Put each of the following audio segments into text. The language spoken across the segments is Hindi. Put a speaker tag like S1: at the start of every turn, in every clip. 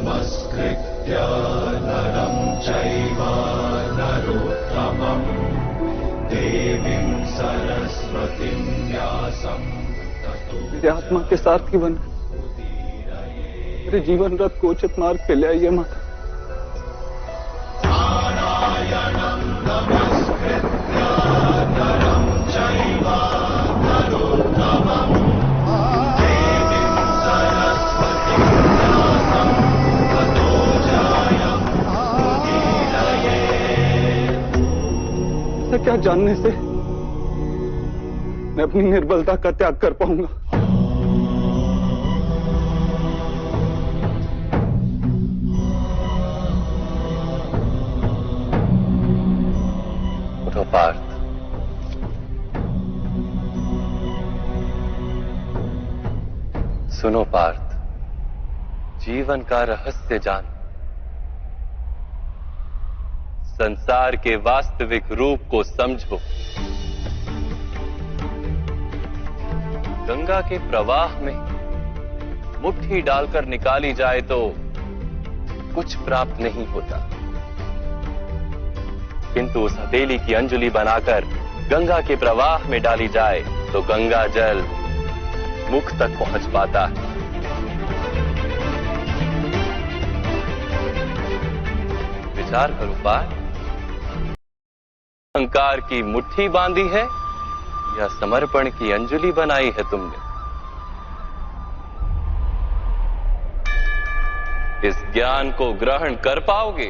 S1: नमस्कृत्य नरं चैव नरोत्तमं देवीं सरस्वतीं व्यासं ततो
S2: मेरे आत्मा के सारथी बन मेरे जीवन रथ को उचित मार्ग पे ले आइए माता।
S1: नारायणं नमस्कृत्य नरं चैव नरोत्तमं देवीं सरस्वतीं व्यासं ततो जयमुदीरयेत्।
S2: ऐसा क्या जानने से मैं अपनी निर्बलता का त्याग कर पाऊंगा?
S3: उठो पार्थ, सुनो पार्थ, जीवन का रहस्य जान, संसार के वास्तविक रूप को समझो। गंगा के प्रवाह में मुट्ठी डालकर निकाली जाए तो कुछ प्राप्त नहीं होता, किंतु उस हथेली की अंजुलि बनाकर गंगा के प्रवाह में डाली जाए तो गंगा जल मुख तक पहुंच पाता है। विचार करो पार्थ, अहंकार की मुट्ठी बांधी है या समर्पण की अंजुलि बनाई है तुमने? इस ज्ञान को ग्रहण कर पाओगे?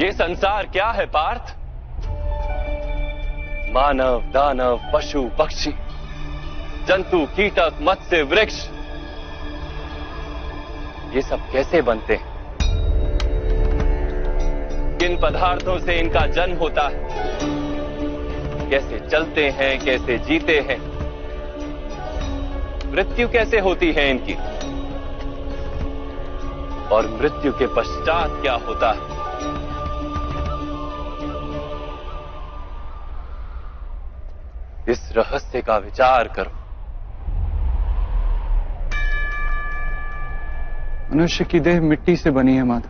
S3: ये संसार क्या है पार्थ? मानव, दानव, पशु, पक्षी, जंतु, कीटक, मत्स्य, वृक्ष, ये सब कैसे बनते हैं? किन पदार्थों से इनका जन्म होता है? कैसे चलते हैं, कैसे जीते हैं? मृत्यु कैसे होती है इनकी? और मृत्यु के पश्चात क्या होता है? इस रहस्य का विचार करो।
S2: मनुष्य की देह मिट्टी से बनी है माता।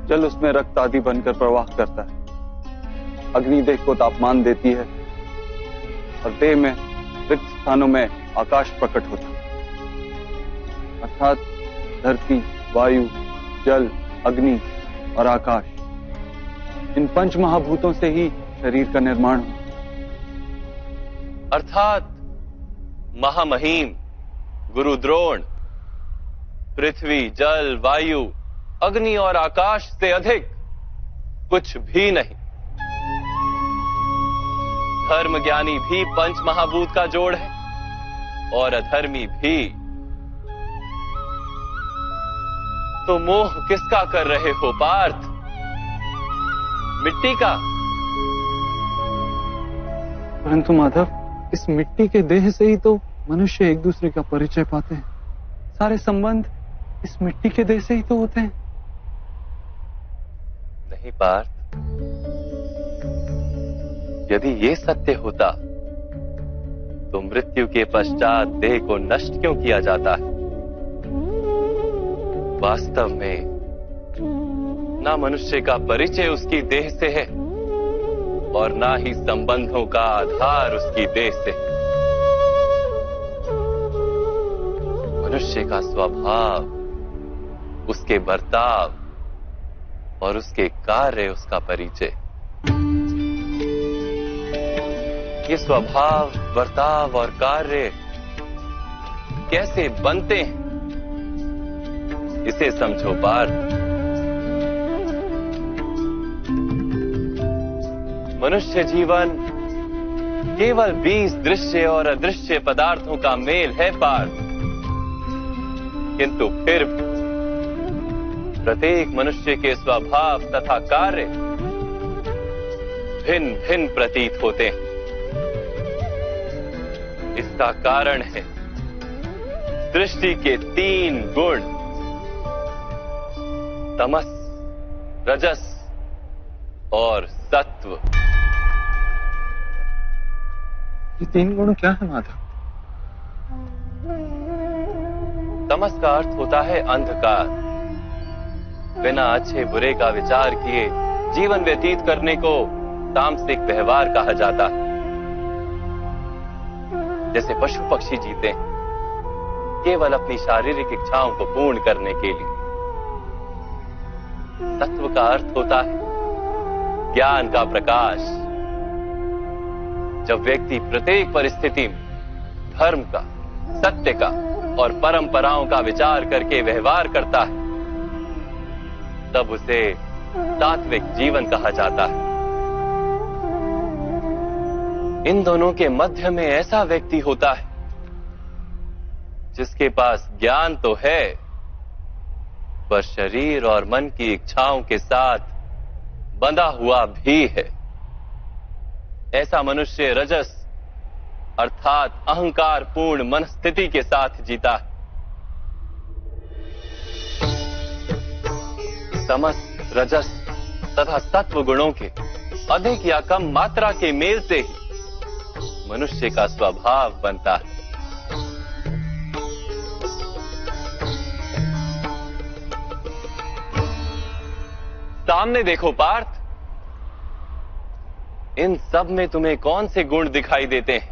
S2: जल उसमें रक्त आदि बनकर प्रवाह करता है। अग्नि देह को तापमान देती है और देह में रिक्त स्थानों में आकाश प्रकट होता है। अर्थात धरती, वायु, जल, अग्नि और आकाश, इन पंच महाभूतों से ही शरीर का निर्माण हो।
S3: अर्थात महामहिम गुरु द्रोण पृथ्वी, जल, वायु, अग्नि और आकाश से अधिक कुछ भी नहीं। धर्म ज्ञानी भी पंच महाभूत का जोड़ है और अधर्मी भी। तो मोह किसका कर रहे हो पार्थ? मिट्टी का?
S2: परंतु माधव, इस मिट्टी के देह से ही तो मनुष्य एक दूसरे का परिचय पाते हैं। सारे संबंध इस मिट्टी के देह से ही तो होते हैं।
S3: नहीं पार्थ, यदि ये सत्य होता तो मृत्यु के पश्चात देह को नष्ट क्यों किया जाता है? वास्तव में ना मनुष्य का परिचय उसकी देह से है और ना ही संबंधों का आधार उसकी देह से। मनुष्य का स्वभाव, उसके बर्ताव और उसके कार्य उसका परिचय। ये स्वभाव, बर्ताव और कार्य कैसे बनते हैं, इसे समझो पार्थ। मनुष्य जीवन केवल 20 दृश्य और अदृश्य पदार्थों का मेल है पार्थ, किंतु फिर भी प्रत्येक मनुष्य के स्वभाव तथा कार्य भिन्न भिन्न प्रतीत होते हैं। इसका कारण है दृष्टि के 3 गुण, तमस, रजस और सत्व।
S2: ये तीन गुण क्या है माधव?
S3: तमस का अर्थ होता है अंधकार। बिना अच्छे बुरे का विचार किए जीवन व्यतीत करने को तामसिक व्यवहार कहा जाता है। जैसे पशु पक्षी जीते हैं केवल अपनी शारीरिक इच्छाओं को पूर्ण करने के लिए। तत्व का अर्थ होता है ज्ञान का प्रकाश। जब व्यक्ति प्रत्येक परिस्थिति में धर्म का, सत्य का और परंपराओं का विचार करके व्यवहार करता है तब उसे सात्विक जीवन कहा जाता है। इन दोनों के मध्य में ऐसा व्यक्ति होता है जिसके पास ज्ञान तो है पर शरीर और मन की इच्छाओं के साथ बंधा हुआ भी है। ऐसा मनुष्य रजस अर्थात अहंकार पूर्ण मनस्थिति के साथ जीता है। तमस, रजस तथा सत्व गुणों के अधिक या कम मात्रा के मेल से ही मनुष्य का स्वभाव बनता है। सामने देखो पार्थ, इन सब में तुम्हें कौन से गुण दिखाई देते हैं?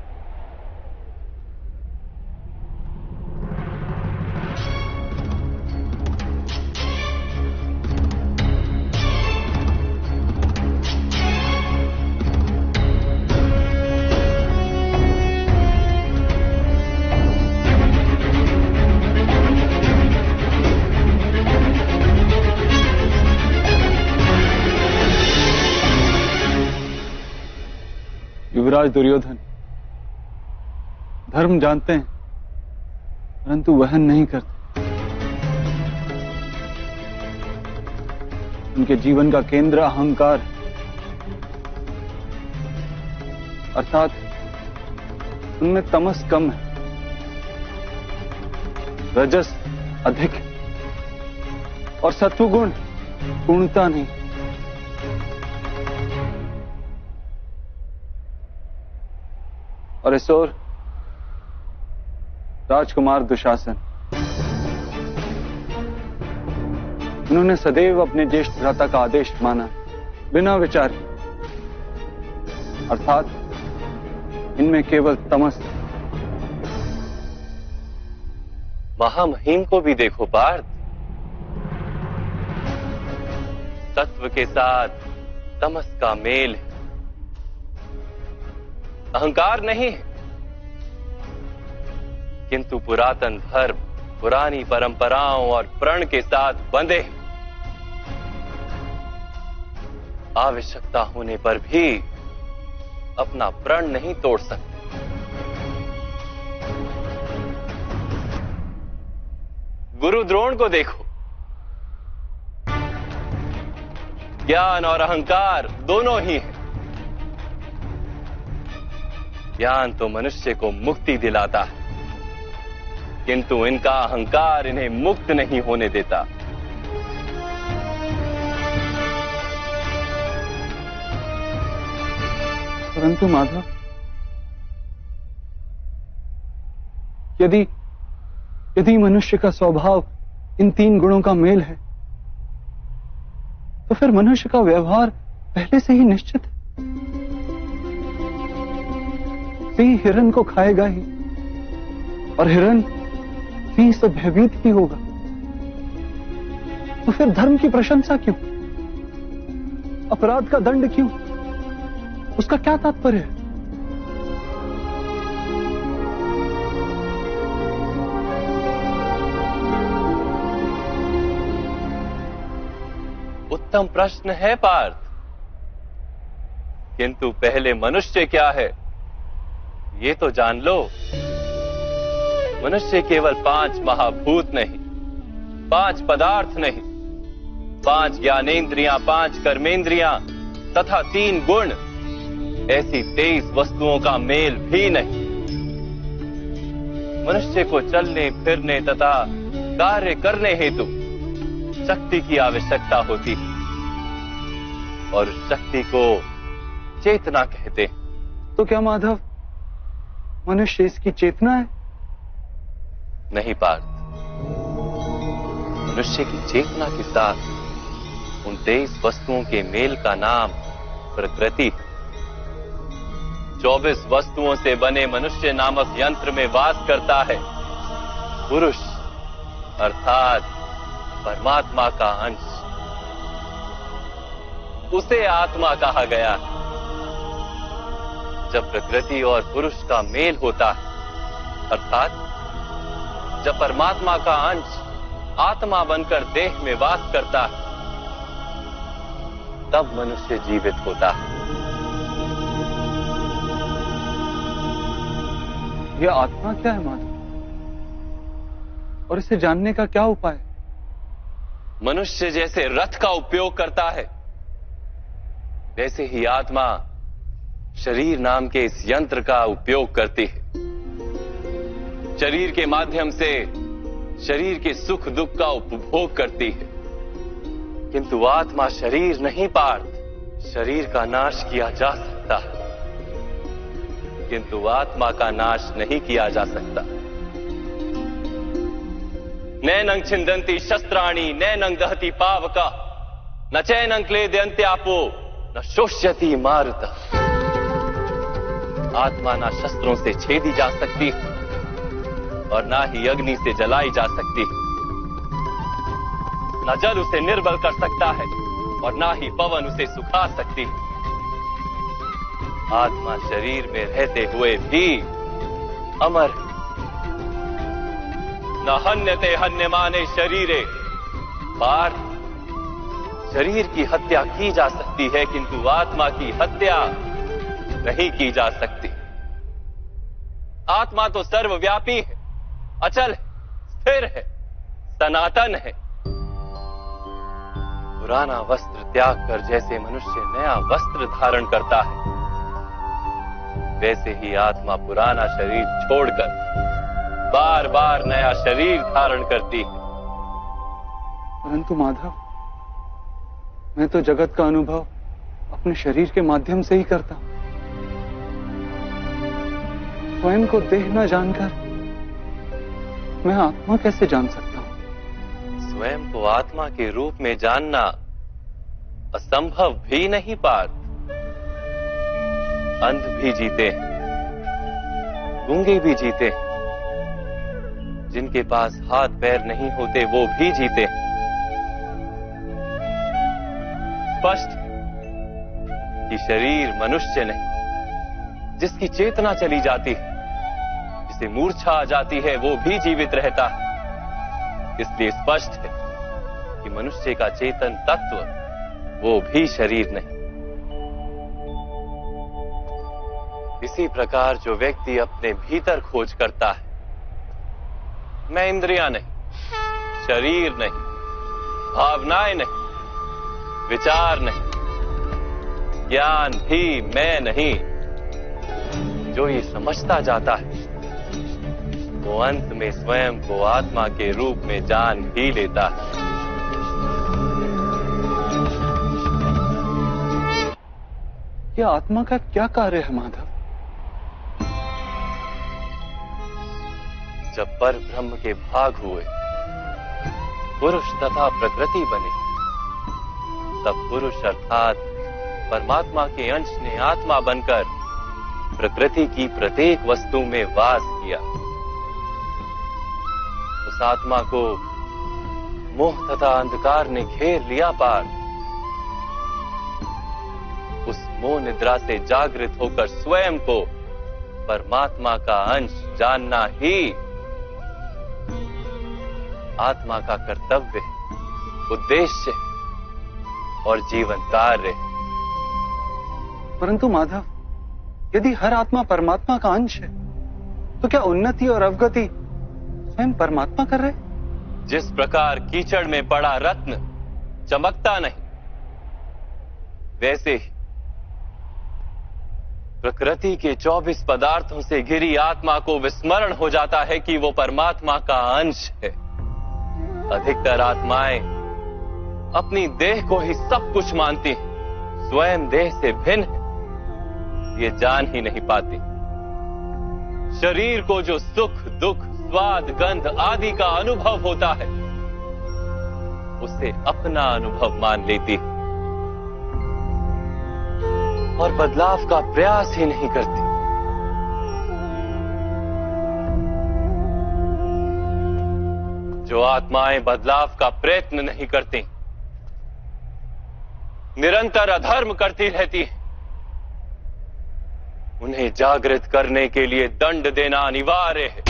S2: युवराज दुर्योधन धर्म जानते हैं परंतु वहन नहीं करते। उनके जीवन का केंद्र अहंकार है, अर्थात उनमें तमस कम है, रजस अधिक है और सत्वगुण पूर्णता नहीं। और इस ओर राजकुमार दुशासन, उन्होंने सदैव अपने ज्येष्ठ भ्राता का आदेश माना बिना विचार, अर्थात इनमें केवल तमस।
S3: महामहिम को भी देखो पार्थ, तत्व के साथ तमस का मेल है, अहंकार नहीं है किंतु पुरातन धर्म, पुरानी परंपराओं और प्रण के साथ बंधे, आवश्यकता होने पर भी अपना प्रण नहीं तोड़ सकते। गुरु द्रोण को देखो, ज्ञान और अहंकार दोनों ही हैं। ज्ञान तो मनुष्य को मुक्ति दिलाता है किंतु इनका अहंकार इन्हें मुक्त नहीं होने देता।
S2: परंतु माधव, यदि मनुष्य का स्वभाव इन तीन गुणों का मेल है तो फिर मनुष्य का व्यवहार पहले से ही निश्चित है। सिंह हिरण को खाएगा ही और हिरण सिंह से भयभीत ही होगा। तो फिर धर्म की प्रशंसा क्यों? अपराध का दंड क्यों? उसका क्या तात्पर्य है?
S3: उत्तम प्रश्न है पार्थ, किंतु पहले मनुष्य क्या है ये तो जान लो। मनुष्य केवल 5 महाभूत नहीं, 5 पदार्थ नहीं, 5 ज्ञानेंद्रियां, 5 कर्मेंद्रियां तथा 3 गुण, ऐसी 23 वस्तुओं का मेल भी नहीं। मनुष्य को चलने फिरने तथा कार्य करने हेतु शक्ति की आवश्यकता होती है और उस शक्ति को चेतना कहते हैं।
S2: तो क्या माधव मनुष्य इसकी चेतना है?
S3: नहीं पार्थ, मनुष्य की चेतना के साथ उन 23 वस्तुओं के मेल का नाम प्रकृति है। 24 वस्तुओं से बने मनुष्य नामक यंत्र में वास करता है पुरुष, अर्थात परमात्मा का अंश। उसे आत्मा कहा गया है। जब प्रकृति और पुरुष का मेल होता है, अर्थात जब परमात्मा का अंश आत्मा बनकर देह में वास करता है, तब मनुष्य जीवित होता है।
S2: यह आत्मा क्या है माधव, और इसे जानने का क्या उपाय है?
S3: मनुष्य जैसे रथ का उपयोग करता है, वैसे ही आत्मा शरीर नाम के इस यंत्र का उपयोग करती है। शरीर के माध्यम से शरीर के सुख दुख का उपभोग करती है, किंतु आत्मा शरीर नहीं पार्थ। शरीर का नाश किया जा सकता है, किंतु आत्मा का नाश नहीं किया जा सकता। नैनं छिन्दन्ति शस्त्राणि नैनं दहति पावका न चैनं क्लेदयन्त्यापो न शोष्यति मारुतः। आत्मा ना शस्त्रों से छेदी जा सकती और ना ही अग्नि से जलाई जा सकती। न जल उसे निर्बल कर सकता है और ना ही पवन उसे सुखा सकती। आत्मा शरीर में रहते हुए भी अमर है। न हन्यते हन्यमाने शरीरे। पार्थ, शरीर की हत्या की जा सकती है, किंतु आत्मा की हत्या नहीं की जा सकती। आत्मा तो सर्वव्यापी है, अचल है, स्थिर है, सनातन है। पुराना वस्त्र त्याग कर जैसे मनुष्य नया वस्त्र धारण करता है, वैसे ही आत्मा पुराना शरीर छोड़कर बार बार नया शरीर धारण करती है।
S2: परंतु माधव, मैं तो जगत का अनुभव अपने शरीर के माध्यम से ही करता हूं। स्वयं को देह न जानकर मैं आत्मा कैसे जान सकता हूं?
S3: स्वयं को आत्मा के रूप में जानना असंभव भी नहीं पार्थ। अंध भी जीते हैं, गूंगे भी जीते हैं, जिनके पास हाथ पैर नहीं होते वो भी जीते हैं। स्पष्ट कि शरीर मनुष्य नहीं, जिसकी चेतना चली जाती है, जिसे मूर्छा आ जाती है, वो भी जीवित रहता है। इसलिए स्पष्ट है कि मनुष्य का चेतन तत्व वो भी शरीर नहीं। इसी प्रकार जो व्यक्ति अपने भीतर खोज करता है, मैं इंद्रियां नहीं, शरीर नहीं, भावनाएं नहीं, विचार नहीं, ज्ञान भी मैं नहीं, जो ये समझता जाता है, वो अंत में स्वयं को आत्मा के रूप में जान ही लेता है।
S2: यह आत्मा का क्या कार्य है माधव?
S3: जब पर ब्रह्म के भाग हुए, पुरुष तथा प्रकृति बने, तब पुरुष अर्थात परमात्मा के अंश ने आत्मा बनकर प्रकृति की प्रत्येक वस्तु में वास किया। उस आत्मा को मोह तथा अंधकार ने घेर लिया पार। उस मोह निद्रा से जागृत होकर स्वयं को परमात्मा का अंश जानना ही आत्मा का कर्तव्य, उद्देश्य और जीवन कार्य।
S2: परंतु माधव, यदि हर आत्मा परमात्मा का अंश है, तो क्या उन्नति और अवगति स्वयं परमात्मा कर रहे?
S3: जिस प्रकार कीचड़ में पड़ा रत्न चमकता नहीं, वैसे ही प्रकृति के 24 पदार्थों से घिरी आत्मा को विस्मरण हो जाता है कि वो परमात्मा का अंश है। अधिकतर आत्माएं अपनी देह को ही सब कुछ मानती हैं, स्वयं देह से भिन्न ये जान ही नहीं पाती। शरीर को जो सुख दुख स्वाद गंध आदि का अनुभव होता है उसे अपना अनुभव मान लेती है और बदलाव का प्रयास ही नहीं करती। जो आत्माएं बदलाव का प्रयत्न नहीं करती, निरंतर अधर्म करती रहती हैं, उन्हें जागृत करने के लिए दंड देना अनिवार्य है।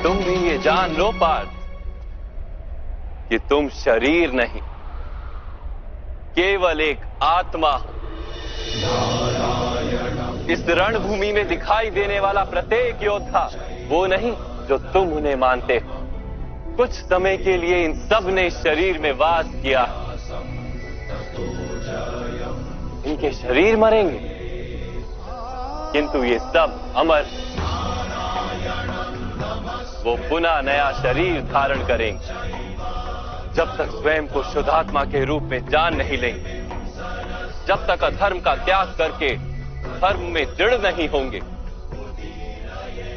S3: तुम भी ये जान लो पार्थ कि तुम शरीर नहीं, केवल एक आत्मा हो। इस रणभूमि में दिखाई देने वाला प्रत्येक योद्धा वो नहीं जो तुम उन्हें मानते हो। कुछ समय के लिए इन सब ने शरीर में वास किया, इनके शरीर मरेंगे किंतु ये सब अमर, वो पुनः नया शरीर धारण करेंगे। जब तक स्वयं को शुद्धात्मा के रूप में जान नहीं लेंगे, जब तक अधर्म का त्याग करके धर्म में दृढ़ नहीं होंगे,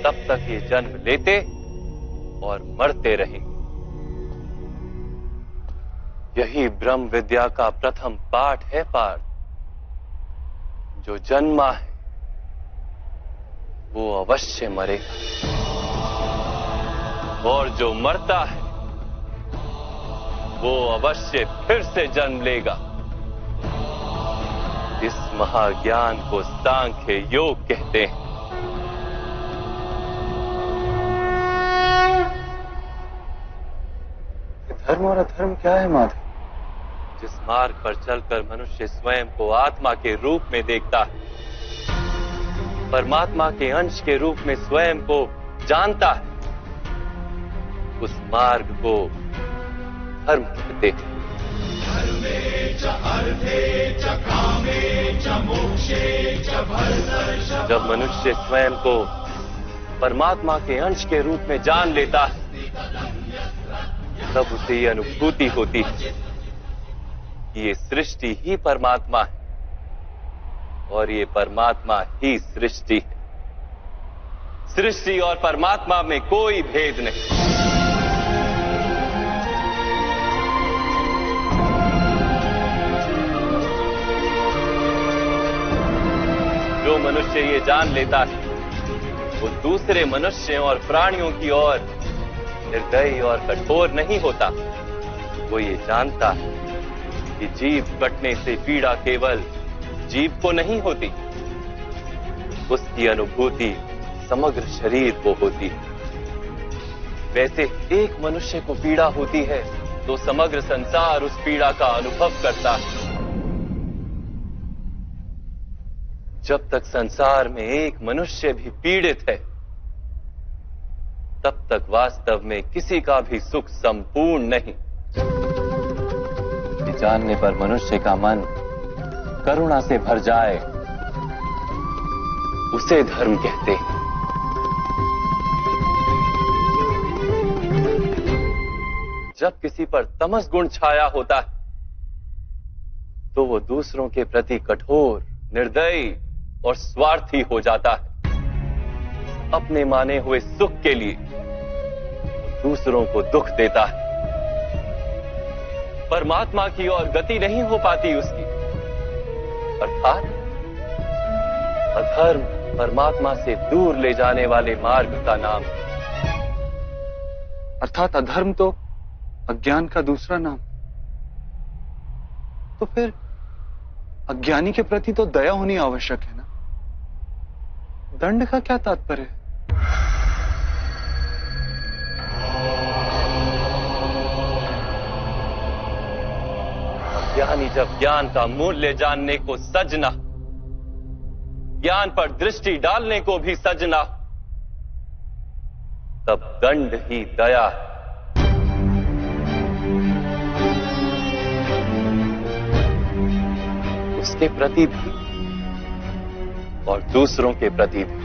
S3: तब तक ये जन्म लेते और मरते रहेंगे। यही ब्रह्म विद्या का प्रथम पाठ है पार्थ। जो जन्मा है वो अवश्य मरेगा और जो मरता है वो अवश्य फिर से जन्म लेगा। इस महाज्ञान को सांख्य योग कहते हैं।
S2: धर्म और अधर्म क्या है माधव?
S3: जिस मार्ग पर चलकर मनुष्य स्वयं को आत्मा के रूप में देखता है, परमात्मा के अंश के रूप में स्वयं को जानता है, उस मार्ग को धर्म कहते हैं। जब मनुष्य स्वयं को परमात्मा के अंश के रूप में जान लेता है, तब उसे ये अनुभूति होती है कि ये सृष्टि ही परमात्मा है और ये परमात्मा ही सृष्टि है। सृष्टि और परमात्मा में कोई भेद नहीं। जो मनुष्य ये जान लेता है वो दूसरे मनुष्यों और प्राणियों की ओर निर्दयी और कठोर नहीं होता। वो ये जानता है कि जीव कटने से पीड़ा केवल जीव को नहीं होती, उसकी अनुभूति समग्र शरीर को होती है। वैसे एक मनुष्य को पीड़ा होती है तो समग्र संसार उस पीड़ा का अनुभव करता है। जब तक संसार में एक मनुष्य भी पीड़ित है, तब तक वास्तव में किसी का भी सुख संपूर्ण नहीं। जानने पर मनुष्य का मन करुणा से भर जाए, उसे धर्म कहते हैं। जब किसी पर तमस गुण छाया होता है तो वो दूसरों के प्रति कठोर, निर्दयी और स्वार्थी हो जाता है। अपने माने हुए सुख के लिए दूसरों को दुख देता है। परमात्मा की ओर गति नहीं हो पाती उसकी। अर्थात अधर्म परमात्मा से दूर ले जाने वाले मार्ग का नाम है।
S2: अर्थात अधर्म तो अज्ञान का दूसरा नाम। तो फिर अज्ञानी के प्रति तो दया होनी आवश्यक है ना। दंड का क्या तात्पर्य है?
S3: ज्ञानी जब ज्ञान का मूल्य जानने को सजना, ज्ञान पर दृष्टि डालने को भी सजना, तब दंड ही दया है। उसके प्रति भी और दूसरों के प्रति भी।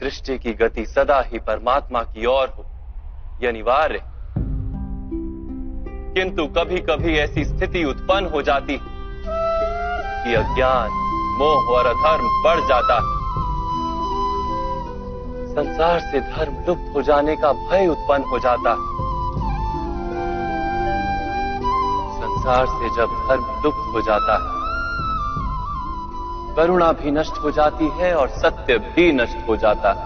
S3: दृष्टि की गति सदा ही परमात्मा की ओर हो, यह अनिवार्य है। किंतु कभी कभी ऐसी स्थिति उत्पन्न हो जाती है कि अज्ञान, मोह और अधर्म बढ़ जाता है। संसार से धर्म लुप्त हो जाने का भय उत्पन्न हो जाता है। संसार से जब धर्म लुप्त हो जाता है, करुणा भी नष्ट हो जाती है और सत्य भी नष्ट हो जाता है।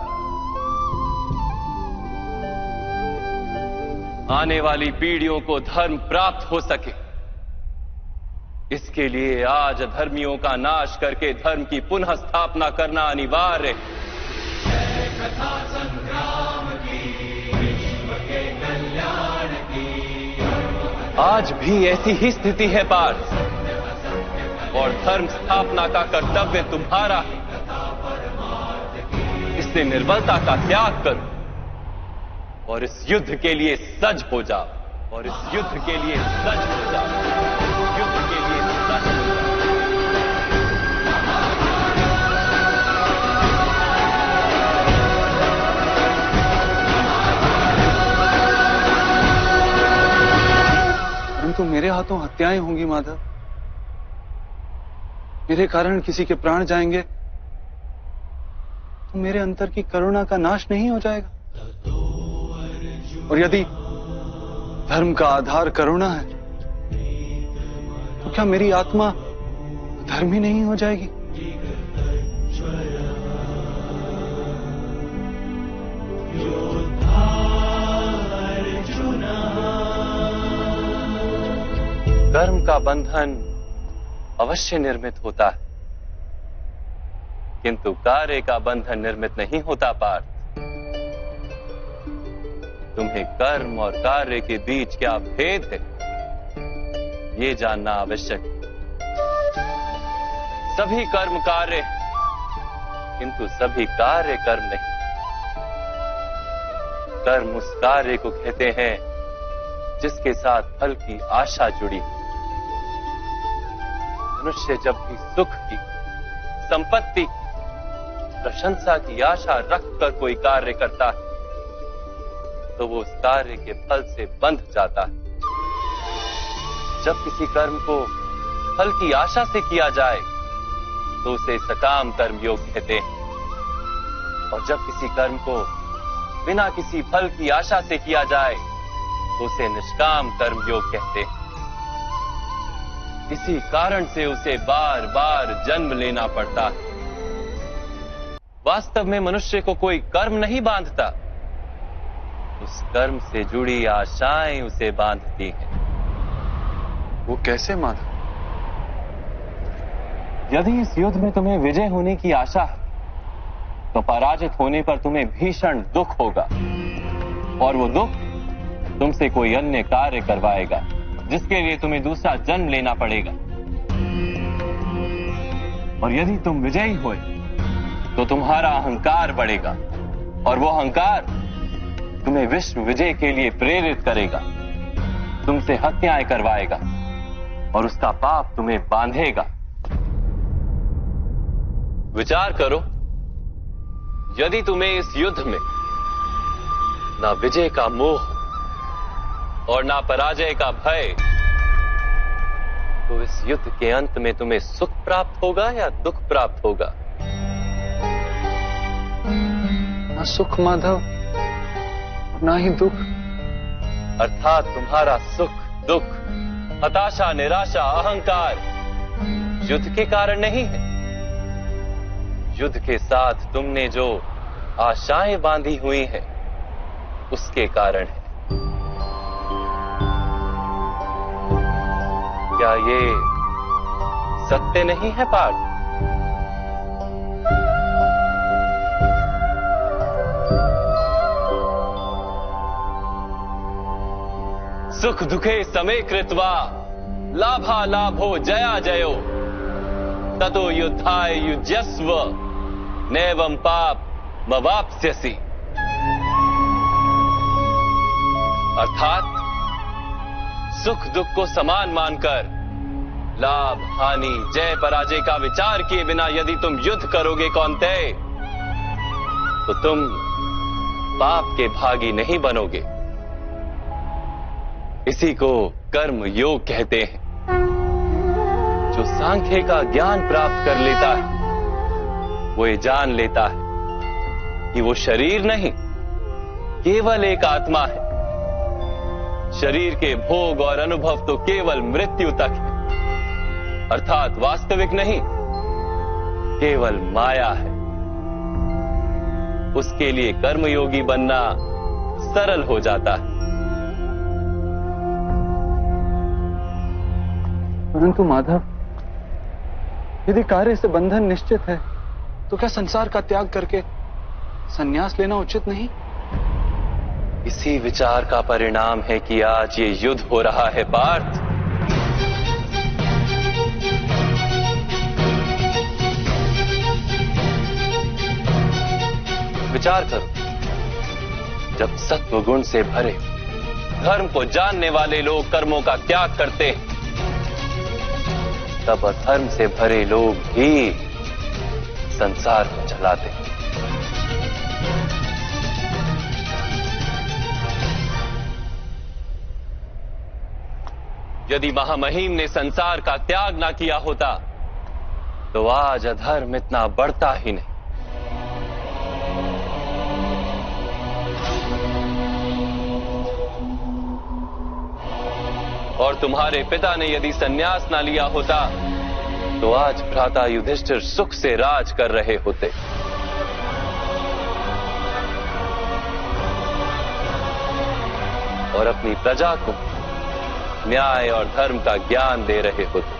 S3: आने वाली पीढ़ियों को धर्म प्राप्त हो सके, इसके लिए आज अधर्मियों का नाश करके धर्म की पुनः स्थापना करना अनिवार्य है।
S1: कथा संग्राम की, विश्व के कल्याण की।
S3: आज भी ऐसी ही स्थिति है पार्थ, और धर्म स्थापना का कर्तव्य तुम्हारा है। इससे निर्बलता का त्याग करो और इस युद्ध के लिए सज हो जाओ, और इस युद्ध के लिए सज हो जाओ, युद्ध के लिए सज हो जाओ।
S2: परंतु मेरे हाथों हत्याएं होंगी माधव, मेरे कारण किसी के प्राण जाएंगे तो मेरे अंतर की करुणा का नाश नहीं हो जाएगा? और यदि धर्म का आधार करुणा है तो क्या मेरी आत्मा धर्मी नहीं हो जाएगी?
S3: कर्म का बंधन अवश्य निर्मित होता है, किंतु कार्य का बंधन निर्मित नहीं होता पार्थ। तुम्हें कर्म और कार्य के बीच क्या भेद है, ये जानना आवश्यक है। सभी कर्म कार्य हैं, किंतु सभी कार्य कर्म नहीं। कर्म उस कार्य को कहते हैं जिसके साथ फल की आशा जुड़ी है। मनुष्य जब भी सुख की, संपत्ति की, प्रशंसा की आशा रखकर कोई कार्य करता है तो वो उस कार्य के फल से बंध जाता है। जब किसी कर्म को फल की आशा से किया जाए तो उसे सकाम कर्म योग कहते हैं, और जब किसी कर्म को बिना किसी फल की आशा से किया जाए तो उसे निष्काम कर्म योग कहते हैं। इसी कारण से उसे बार बार जन्म लेना पड़ता है। वास्तव में मनुष्य को कोई कर्म नहीं बांधता, उस कर्म से जुड़ी आशाएं उसे बांधती हैं।
S2: वो कैसे माधव?
S3: यदि इस युद्ध में तुम्हें विजय होने की आशा है तो पराजित होने पर तुम्हें भीषण दुख होगा, और वो दुख तुमसे कोई अन्य कार्य करवाएगा जिसके लिए तुम्हें दूसरा जन्म लेना पड़ेगा। और यदि तुम विजयी हुए तो तुम्हारा अहंकार बढ़ेगा, और वो अहंकार तुम्हें विश्व विजय के लिए प्रेरित करेगा, तुमसे हत्याएं करवाएगा, और उसका पाप तुम्हें बांधेगा। विचार करो, यदि तुम्हें इस युद्ध में ना विजय का मोह और ना पराजय का भय, तो इस युद्ध के अंत में तुम्हें सुख प्राप्त होगा या दुख प्राप्त होगा?
S2: ना सुख माधव, ना ही दुख।
S3: अर्थात तुम्हारा सुख, दुख, हताशा, निराशा, अहंकार युद्ध के कारण नहीं है। युद्ध के साथ तुमने जो आशाएं बांधी हुई हैं, उसके कारण है। क्या ये सत्य नहीं है पार्थ? सुख दुखे समे कृत्वा लाभा लाभो जया जयो ततो युद्धाय युज्यस्व नैवं पाप मवाप्स्यसि। अर्थात सुख दुख को समान मानकर लाभ हानि जय पराजय का विचार किए बिना यदि तुम युद्ध करोगे कौन्तेय, तो तुम पाप के भागी नहीं बनोगे। इसी को कर्म योग कहते हैं। जो सांख्य का ज्ञान प्राप्त कर लेता है वो ये जान लेता है कि वो शरीर नहीं, केवल एक आत्मा है। शरीर के भोग और अनुभव तो केवल मृत्यु तक है, अर्थात वास्तविक नहीं, केवल माया है। उसके लिए कर्मयोगी बनना सरल हो जाता है।
S2: परंतु माधव, यदि कार्य से बंधन निश्चित है तो क्या संसार का त्याग करके संन्यास लेना उचित नहीं?
S3: इसी विचार का परिणाम है कि आज ये युद्ध हो रहा है पार्थ। विचार करो, जब सत्व गुण से भरे धर्म को जानने वाले लोग कर्मों का त्याग करते हैं, तब अधर्म से भरे लोग भी संसार को चलाते हैं। यदि महामहिम ने संसार का त्याग ना किया होता तो आज अधर्म इतना बढ़ता ही नहीं। और तुम्हारे पिता ने यदि संन्यास ना लिया होता तो आज भ्राता युधिष्ठिर सुख से राज कर रहे होते। और अपनी प्रजा को न्याय और धर्म का ज्ञान दे रहे होते।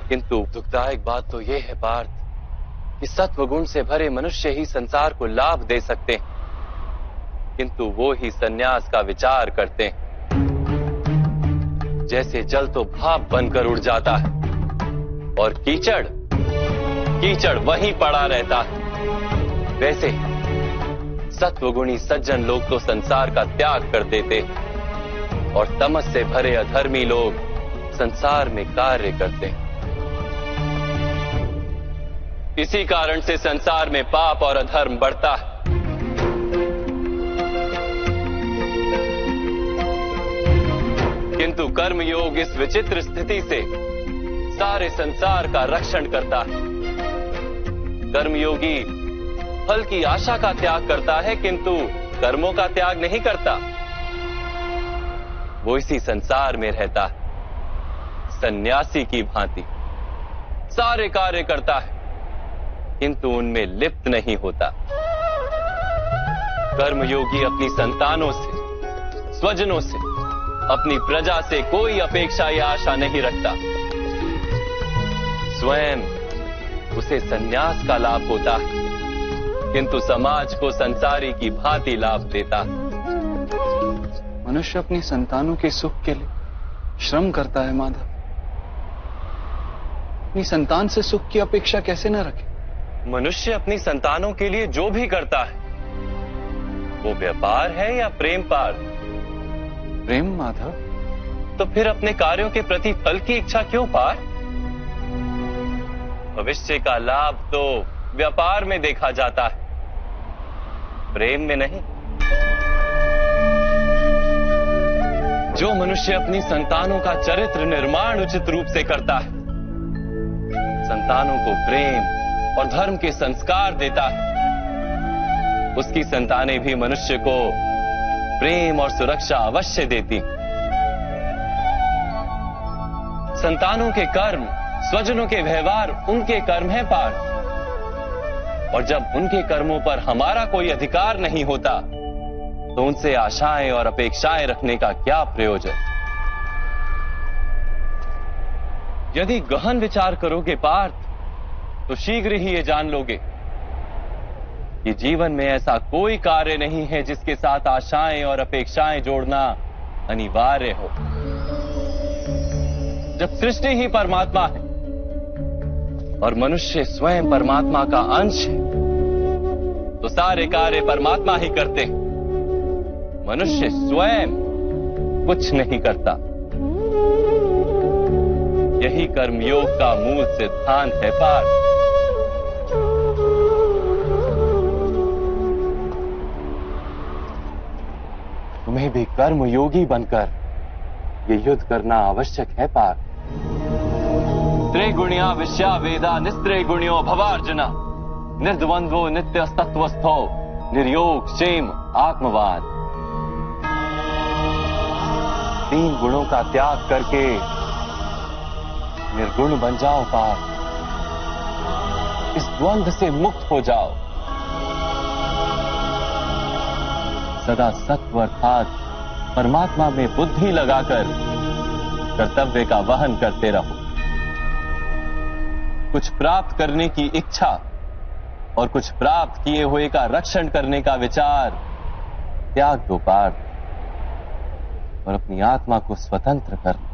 S3: किंतु दुखदायक बात तो यह है पार्थ कि सत्वगुण से भरे मनुष्य ही संसार को लाभ दे सकते हैं, किंतु वो ही संन्यास का विचार करते हैं। जैसे जल तो भाप बनकर उड़ जाता है और कीचड़ कीचड़ वहीं पड़ा रहता है, वैसे सत्वगुणी सज्जन लोग तो संसार का त्याग कर देते और तमस से भरे अधर्मी लोग संसार में कार्य करते हैं। इसी कारण से संसार में पाप और अधर्म बढ़ता है। किंतु कर्मयोग इस विचित्र स्थिति से सारे संसार का रक्षण करता है। कर्मयोगी फल की आशा का त्याग करता है, किंतु कर्मों का त्याग नहीं करता। वो इसी संसार में रहता है, सन्यासी की भांति सारे कार्य करता है, किंतु उनमें लिप्त नहीं होता। कर्मयोगी अपनी संतानों से, स्वजनों से, अपनी प्रजा से कोई अपेक्षा या आशा नहीं रखता। स्वयं उसे संन्यास का लाभ होता है, किंतु समाज को संसारी की भांति लाभ देता है।
S2: मनुष्य अपनी संतानों के सुख के लिए श्रम करता है माधव। अपनी संतान से सुख की अपेक्षा कैसे न रखे?
S3: मनुष्य अपनी संतानों के लिए जो भी करता है वो व्यापार है या प्रेम पार्थ?
S2: प्रेम माधव।
S3: तो फिर अपने कार्यों के प्रति फल की इच्छा क्यों पार्थ? भविष्य का लाभ तो व्यापार में देखा जाता है, प्रेम में नहीं। जो मनुष्य अपनी संतानों का चरित्र निर्माण उचित रूप से करता है, संतानों को प्रेम और धर्म के संस्कार देता है, उसकी संतानें भी मनुष्य को प्रेम और सुरक्षा अवश्य देती। संतानों के कर्म, स्वजनों के व्यवहार उनके कर्म हैं पार्थ। और जब उनके कर्मों पर हमारा कोई अधिकार नहीं होता तो उनसे आशाएं और अपेक्षाएं रखने का क्या प्रयोजन? यदि गहन विचार करोगे पार्थ तो शीघ्र ही ये जान लोगे कि जीवन में ऐसा कोई कार्य नहीं है जिसके साथ आशाएं और अपेक्षाएं जोड़ना अनिवार्य हो। जब सृष्टि ही परमात्मा है और मनुष्य स्वयं परमात्मा का अंश है तो सारे कार्य परमात्मा ही करते हैं, मनुष्य स्वयं कुछ नहीं करता। यही कर्मयोग का मूल सिद्धांत है पार्थ। तुम्हें भी कर्म योगी बनकर ये युद्ध करना आवश्यक है पार्थ। त्रिगुणिया विश्या वेदा निस्त्रिगुण्यो भवार्जुना निर्द्वंद्वो नित्य तत्वस्थो निर्योग क्षेम आत्मवान। 3 गुणों का त्याग करके निर्गुण बन जाओ पार्थ, इस द्वंद्व से मुक्त हो जाओ। सदा सत्व अर्थात परमात्मा में बुद्धि लगाकर कर्तव्य का वहन करते रहो। कुछ प्राप्त करने की इच्छा और कुछ प्राप्त किए हुए का रक्षण करने का विचार त्याग दो पार्थ, और अपनी आत्मा को स्वतंत्र कर लो।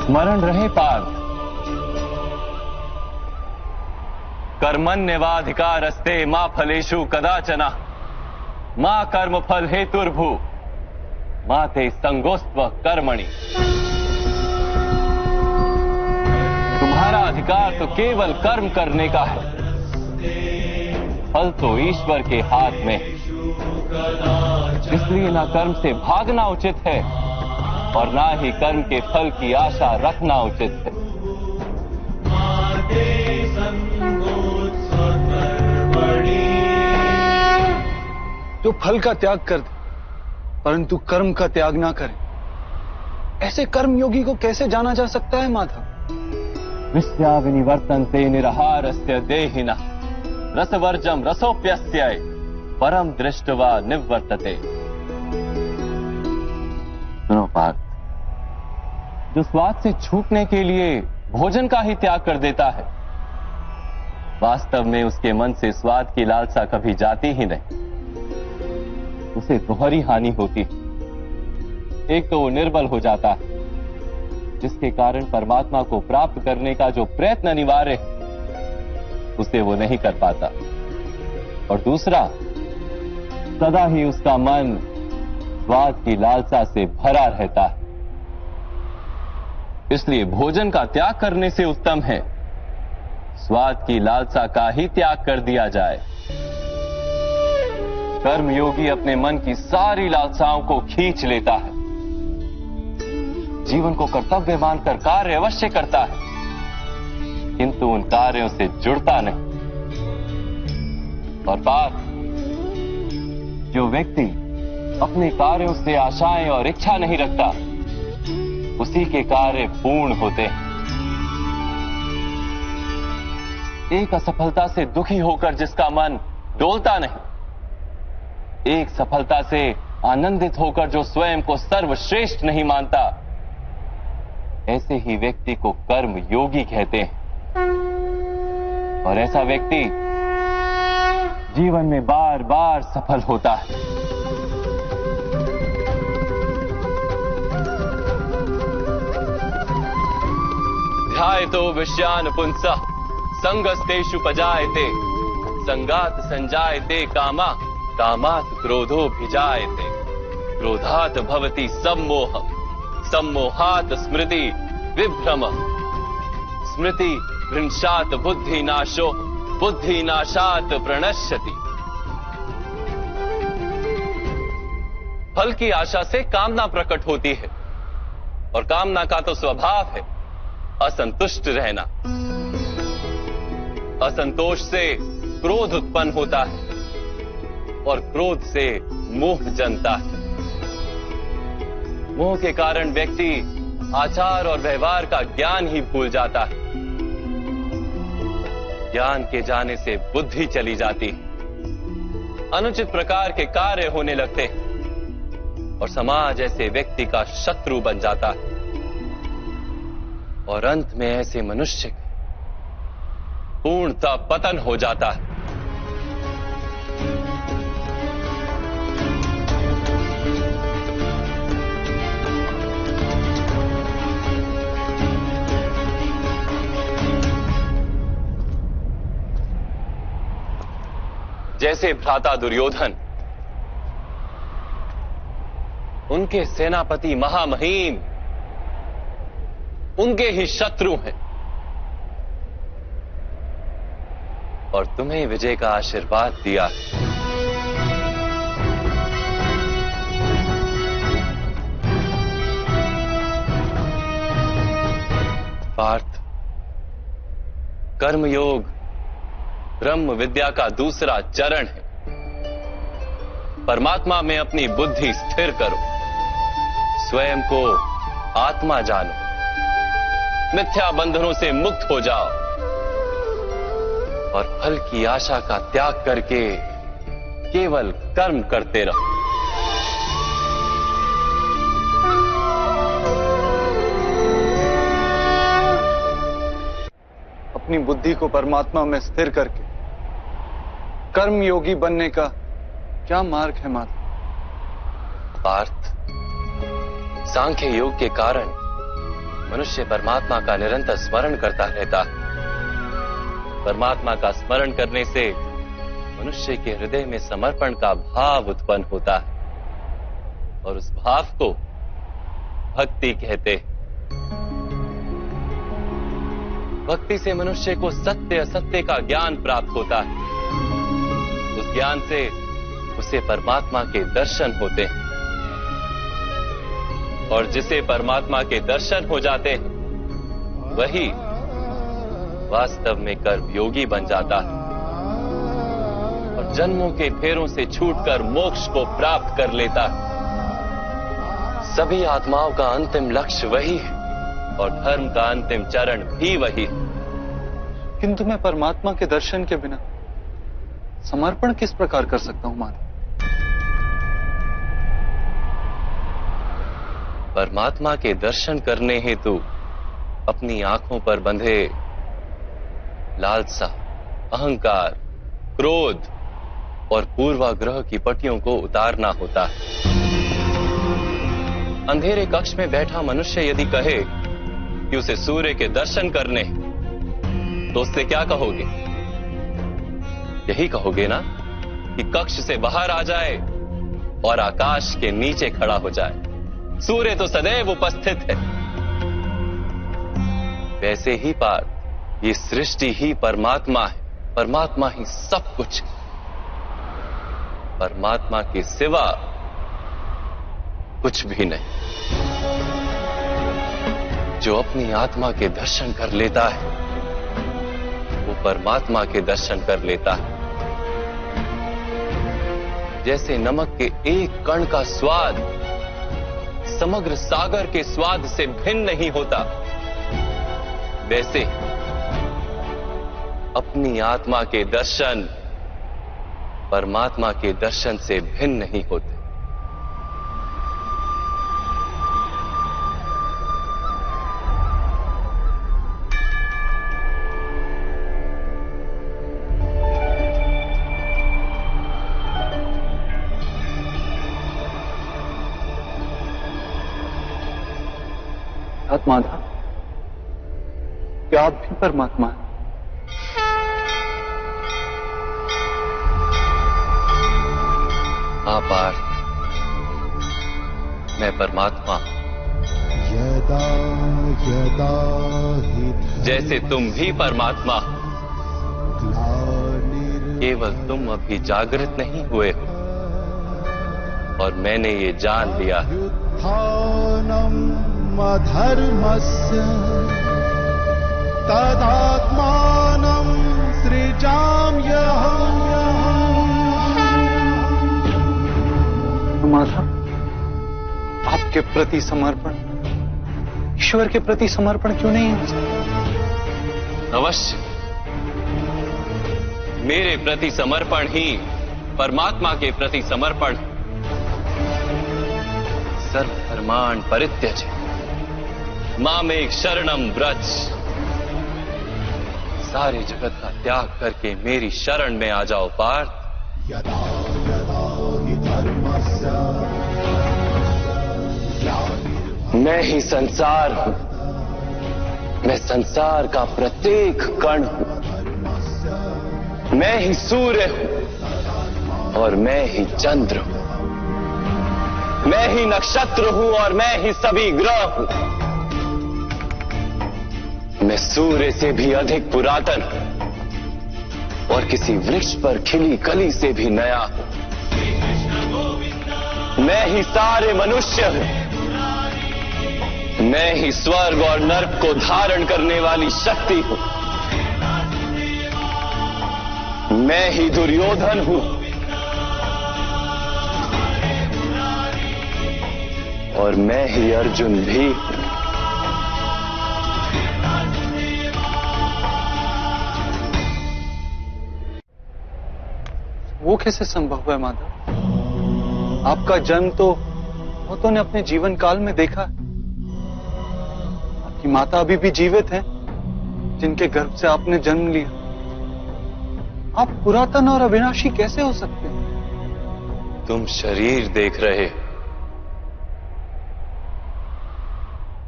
S3: स्मरण रहे पार्थ, कर्मण्यवाधिकारस्ते मा फलेषु कदाचन मां कर्म फल हेतुर्भू मा ते संगोस्त्व कर्मणि। तुम्हारा अधिकार तो केवल कर्म करने का है, फल तो ईश्वर के हाथ में है। इसलिए ना कर्म से भागना उचित है और ना ही कर्म के फल की आशा रखना उचित है।
S2: जो फल का त्याग कर दे परंतु कर्म का त्याग ना करे, ऐसे कर्म योगी को कैसे जाना जा सकता है माधव?
S3: विश्या विनिवर्तन्ते निरहारस्य देहिनः रसवर्जम रसोप्यस्य परम दृष्टवा निवर्तते। सुनो पार्थ, जो स्वाद से छूटने के लिए भोजन का ही त्याग कर देता है, वास्तव में उसके मन से स्वाद की लालसा कभी जाती ही नहीं। उसे दोहरी हानि होती है। एक तो वो निर्बल हो जाता है, जिसके कारण परमात्मा को प्राप्त करने का जो प्रयत्न अनिवार्य है उसे वो नहीं कर पाता, और दूसरा सदा ही उसका मन स्वाद की लालसा से भरा रहता है। इसलिए भोजन का त्याग करने से उत्तम है स्वाद की लालसा का ही त्याग कर दिया जाए। कर्मयोगी अपने मन की सारी लालसाओं को खींच लेता है, जीवन को कर्तव्य मानकर कार्य अवश्य करता है, किंतु उन कार्यों से जुड़ता नहीं। और बात, जो व्यक्ति अपने कार्यों से आशाएं और इच्छा नहीं रखता, उसी के कार्य पूर्ण होते हैं। एक असफलता से दुखी होकर जिसका मन डोलता नहीं, एक सफलता से आनंदित होकर जो स्वयं को सर्वश्रेष्ठ नहीं मानता, ऐसे ही व्यक्ति को कर्म योगी कहते हैं। और ऐसा व्यक्ति जीवन में बार बार सफल होता है। ध्यायतो विषयान पुंसः संगस्तेषु पजायते संगात संजायते कामा कामात् क्रोधो भिजायते क्रोधात् भवति सम्मोह सम्मोहात् स्मृति विभ्रम स्मृति भ्रंशात् बुद्धिनाशो बुद्धिनाशात् प्रणश्यति। फल की आशा से कामना प्रकट होती है, और कामना का तो स्वभाव है असंतुष्ट रहना। असंतोष से क्रोध उत्पन्न होता है, और क्रोध से मोह जन्मता है। मोह के कारण व्यक्ति आचार और व्यवहार का ज्ञान ही भूल जाता है। ज्ञान के जाने से बुद्धि चली जाती है, अनुचित प्रकार के कार्य होने लगते हैं, और समाज ऐसे व्यक्ति का शत्रु बन जाता है। और अंत में ऐसे मनुष्य पूर्णतः पतन हो जाता है। जैसे भ्राता दुर्योधन, उनके सेनापति महामहिम उनके ही शत्रु हैं और तुम्हें विजय का आशीर्वाद दिया है। पार्थ, कर्मयोग ब्रह्म विद्या का दूसरा चरण है। परमात्मा में अपनी बुद्धि स्थिर करो, स्वयं को आत्मा जानो, मिथ्या बंधनों से मुक्त हो जाओ और फल की आशा का त्याग करके केवल कर्म करते रहो।
S2: अपनी बुद्धि को परमात्मा में स्थिर करके कर्म योगी बनने का क्या मार्ग है माता?
S3: पार्थ, सांख्य योग के कारण मनुष्य परमात्मा का निरंतर स्मरण करता रहता है। परमात्मा का स्मरण करने से मनुष्य के हृदय में समर्पण का भाव उत्पन्न होता है और उस भाव को भक्ति कहते हैं। भक्ति से मनुष्य को सत्य असत्य का ज्ञान प्राप्त होता है। उस ज्ञान से उसे परमात्मा के दर्शन होते हैं और जिसे परमात्मा के दर्शन हो जाते हैं वही वास्तव में कर्मयोगी बन जाता है और जन्मों के फेरों से छूटकर मोक्ष को प्राप्त कर लेता है। सभी आत्माओं का अंतिम लक्ष्य वही है और धर्म का अंतिम चरण भी वही है।
S2: किंतु मैं परमात्मा के दर्शन के बिना समर्पण किस प्रकार कर सकता हूं माता?
S3: परमात्मा के दर्शन करने हेतु अपनी आंखों पर बंधे लालसा, अहंकार, क्रोध और पूर्वाग्रह की पट्टियों को उतारना होता है। अंधेरे कक्ष में बैठा मनुष्य यदि कहे कि उसे सूर्य के दर्शन करने तो उससे क्या कहोगे? यही कहोगे ना कि कक्ष से बाहर आ जाए और आकाश के नीचे खड़ा हो जाए। सूर्य तो सदैव उपस्थित है। वैसे ही पार्थ, ये सृष्टि ही परमात्मा है, परमात्मा ही सब कुछ है। परमात्मा के सिवा कुछ भी नहीं। जो अपनी आत्मा के दर्शन कर लेता है वो परमात्मा के दर्शन कर लेता है। जैसे नमक के एक कण का स्वाद समग्र सागर के स्वाद से भिन्न नहीं होता, वैसे अपनी आत्मा के दर्शन परमात्मा के दर्शन से भिन्न नहीं होते।
S2: आत्मा था, क्या आप भी परमात्मा हैं?
S3: हाँ पार्थ, मैं परमात्मा हूं।
S4: यदा यदा हि
S3: जैसे तुम भी परमात्मा हो,
S4: ग्लानिर्
S3: केवल तुम अभी जागृत नहीं हुए हो और मैंने ये जान लिया है।
S4: उत्थानम् अधर्मस्य तदात्मानं सृजाम्यहम्।
S2: माता, आपके प्रति समर्पण ईश्वर के प्रति समर्पण क्यों नहीं है?
S3: अवश्य, मेरे प्रति समर्पण ही परमात्मा के प्रति समर्पण। सर्वधर्मान् परित्यज्य मामेक शरणम व्रज। सारे जगत का त्याग करके मेरी शरण में आ जाओ पार्थ।
S4: यदा यदा हि धर्मस्य
S3: मैं ही संसार हूं, मैं संसार का प्रत्येक कण हूं। मैं ही सूर्य हूं और मैं ही चंद्र हूं। मैं ही नक्षत्र हूं और मैं ही सभी ग्रह हूं। मैं सूर्य से भी अधिक पुरातन और किसी वृक्ष पर खिली कली से भी नया हूं। मैं ही सारे मनुष्य हूं। मैं ही स्वर्ग और नर्क को धारण करने वाली शक्ति हूं। मैं ही दुर्योधन हूं और मैं ही अर्जुन भी हूं।
S2: वो कैसे संभव है माधव? आपका जन्म तो बहुतों ने अपने जीवन काल में देखा है। आपकी माता अभी भी जीवित हैं, जिनके गर्भ से आपने जन्म लिया। आप पुरातन और अविनाशी कैसे हो सकते हैं?
S3: तुम शरीर देख रहे हो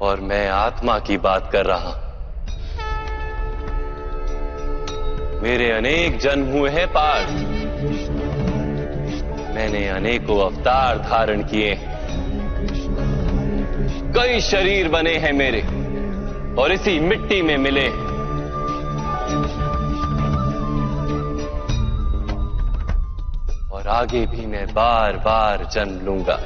S3: और मैं आत्मा की बात कर रहा हूं। मेरे अनेक जन्म हुए हैं पार्थ। मैंने अनेकों अवतार धारण किए हैं। कई शरीर बने हैं मेरे और इसी मिट्टी में मिले हैं। और आगे भी मैं बार बार जन्म लूंगा।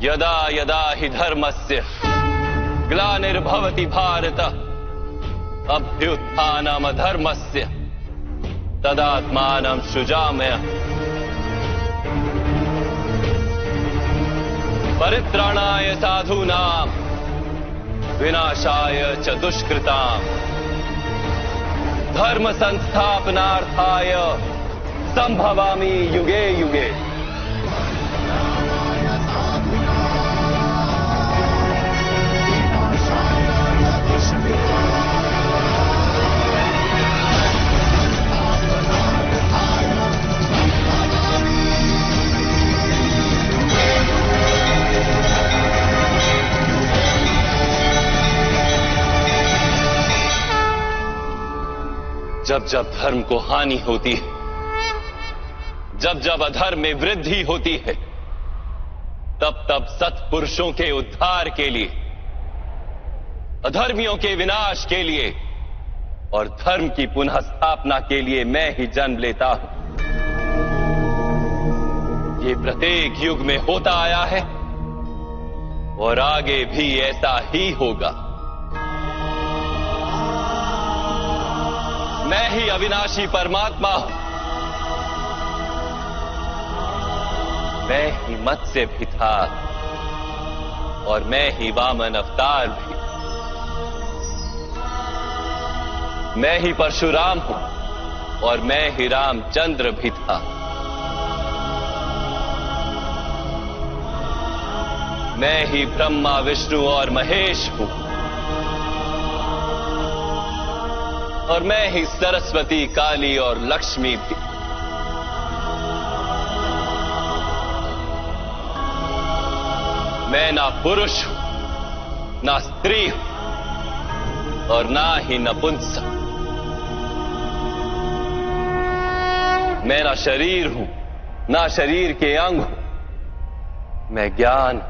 S3: यदा यदा हि धर्मस्य ग्लानिर्भवति भारत अभ्युत्थानमधर्मस्य तदात्मानं सृजाम्यहम्। परित्राणाय साधूनां विनाशाय च दुष्कृतां धर्म संस्थापनार्थाय संभवामि युगे युगे। जब जब धर्म को हानि होती है, जब जब अधर्म में वृद्धि होती है, तब तब सत्पुरुषों के उद्धार के लिए, अधर्मियों के विनाश के लिए और धर्म की पुनः स्थापना के लिए मैं ही जन्म लेता हूं। ये प्रत्येक युग में होता आया है और आगे भी ऐसा ही होगा। मैं ही अविनाशी परमात्मा हूं। मैं ही मत्स्य भी था और मैं ही वामन अवतार भी। मैं ही परशुराम हूं और मैं ही रामचंद्र भी था। मैं ही ब्रह्मा विष्णु और महेश हूं और मैं ही सरस्वती काली और लक्ष्मी भी। मैं ना पुरुष हूं, ना स्त्री हूं और ना ही नपुंसक। मैं ना शरीर हूं, ना शरीर के अंग हूं। मैं ज्ञान,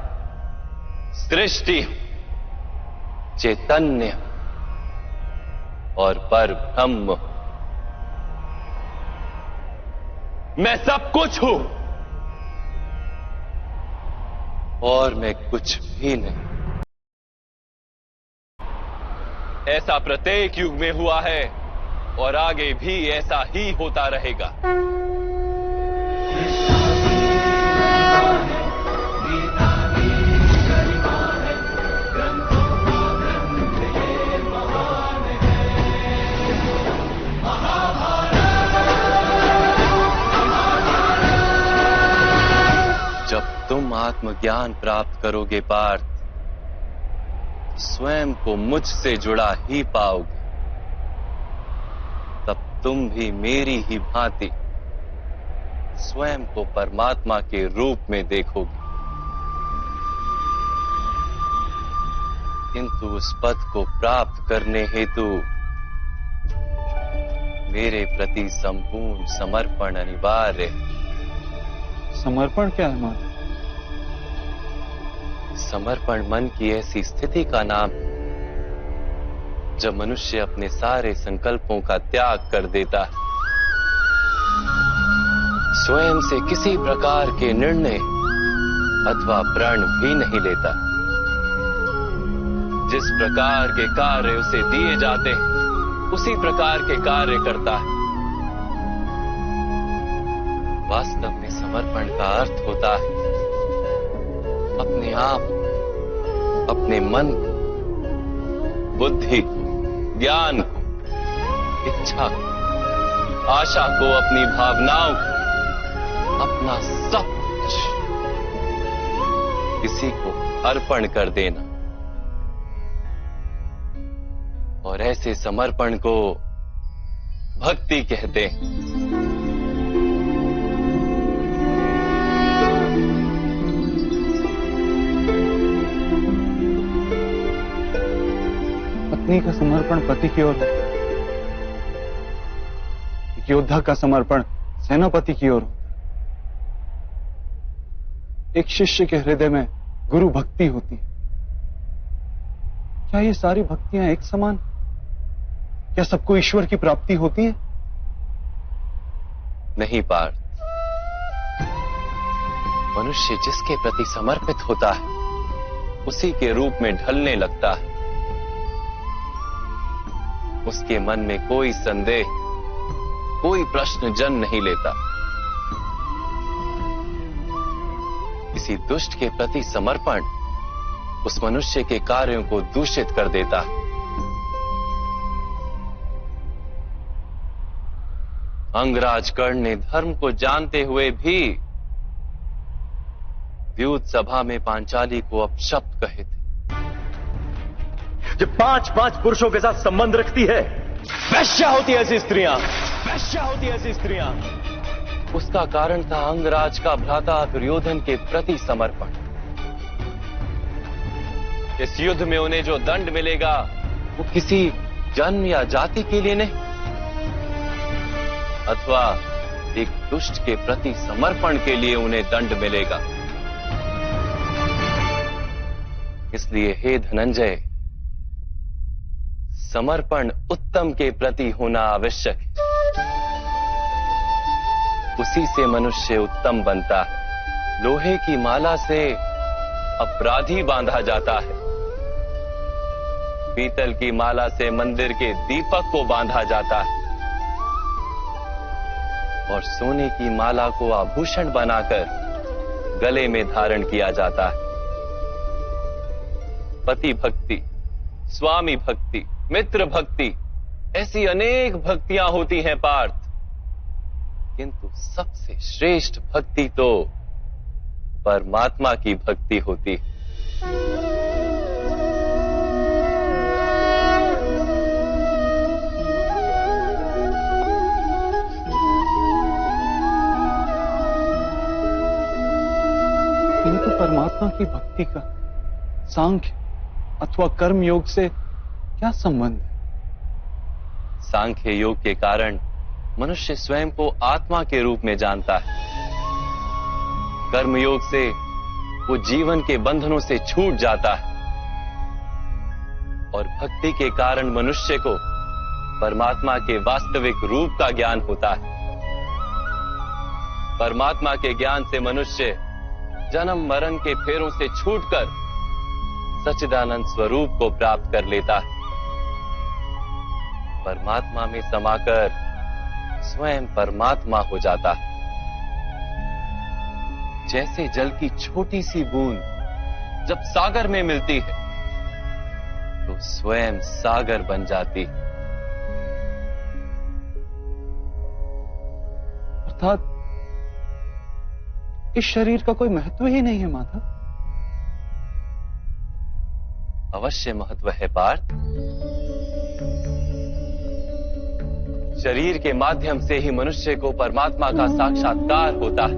S3: सृष्टि हूं, चैतन्य और पर ब्रह्म। मैं सब कुछ हूं और मैं कुछ भी नहीं। ऐसा प्रत्येक युग में हुआ है और आगे भी ऐसा ही होता रहेगा। जब तुम आत्मज्ञान प्राप्त करोगे पार्थ, स्वयं को मुझसे जुड़ा ही पाओगे। तब तुम भी मेरी ही भांति स्वयं को परमात्मा के रूप में देखोगे। किंतु उस पद को प्राप्त करने हेतु मेरे प्रति संपूर्ण समर्पण अनिवार्य है।
S2: समर्पण क्या है माधव?
S3: समर्पण मन की ऐसी स्थिति का नाम है जब मनुष्य अपने सारे संकल्पों का त्याग कर देता है, स्वयं से किसी प्रकार के निर्णय अथवा प्रण भी नहीं लेता। जिस प्रकार के कार्य उसे दिए जाते हैं उसी प्रकार के कार्य करता है। वास्तव में समर्पण का अर्थ होता है अपने आप, अपने मन को, बुद्धि को, ज्ञान को, इच्छा को, आशा को, अपनी भावनाओं को, अपना सब कुछ किसी को अर्पण कर देना। और ऐसे समर्पण को भक्ति कहते हैं।
S2: पत्नी का समर्पण पति की ओर, एक योद्धा का समर्पण सेनापति की ओर होता है। एक शिष्य के हृदय में गुरु भक्ति होती है। क्या ये सारी भक्तियां एक समान? क्या सबको ईश्वर की प्राप्ति होती है?
S3: नहीं पार्थ, मनुष्य जिसके प्रति समर्पित होता है उसी के रूप में ढलने लगता है। उसके मन में कोई संदेह, कोई प्रश्न जन्म नहीं लेता। किसी दुष्ट के प्रति समर्पण उस मनुष्य के कार्यों को दूषित कर देता है। अंगराज कर्ण ने धर्म को जानते हुए भी द्यूत सभा में पांचाली को अपशब्द कहे थे।
S5: जो 5-5 पुरुषों के साथ संबंध रखती है, वैश्या होती है ऐसी स्त्रियां, वैश्या होती है ऐसी स्त्रियां।
S3: उसका कारण था अंगराज का भ्राता दुर्योधन के प्रति समर्पण। इस युद्ध में उन्हें जो दंड मिलेगा वो किसी जन्म या जाति के लिए नहीं, अथवा एक दुष्ट के प्रति समर्पण के लिए उन्हें दंड मिलेगा। इसलिए हे धनंजय, समर्पण उत्तम के प्रति होना आवश्यक है। उसी से मनुष्य उत्तम बनता है। लोहे की माला से अपराधी बांधा जाता है, पीतल की माला से मंदिर के दीपक को बांधा जाता है, और सोने की माला को आभूषण बनाकर गले में धारण किया जाता है। पति भक्ति, स्वामी भक्ति, मित्र भक्ति, ऐसी अनेक भक्तियां होती हैं पार्थ, किंतु सबसे श्रेष्ठ भक्ति तो परमात्मा की भक्ति होती है।
S2: किंतु परमात्मा की भक्ति का सांख्य अथवा कर्म योग से क्या संबंध है?
S3: सांख्य योग के कारण मनुष्य स्वयं को आत्मा के रूप में जानता है। कर्म योग से वो जीवन के बंधनों से छूट जाता है, और भक्ति के कारण मनुष्य को परमात्मा के वास्तविक रूप का ज्ञान होता है। परमात्मा के ज्ञान से मनुष्य जन्म मरण के फेरों से छूटकर सच्चिदानंद स्वरूप को प्राप्त कर लेता है। परमात्मा में समाकर स्वयं परमात्मा हो जाता है। जैसे जल की छोटी सी बूंद जब सागर में मिलती है तो स्वयं सागर बन जाती है।
S2: अर्थात इस शरीर का कोई महत्व ही नहीं है माधव।
S3: अवश्य महत्व है पार्थ। शरीर के माध्यम से ही मनुष्य को परमात्मा का साक्षात्कार होता है।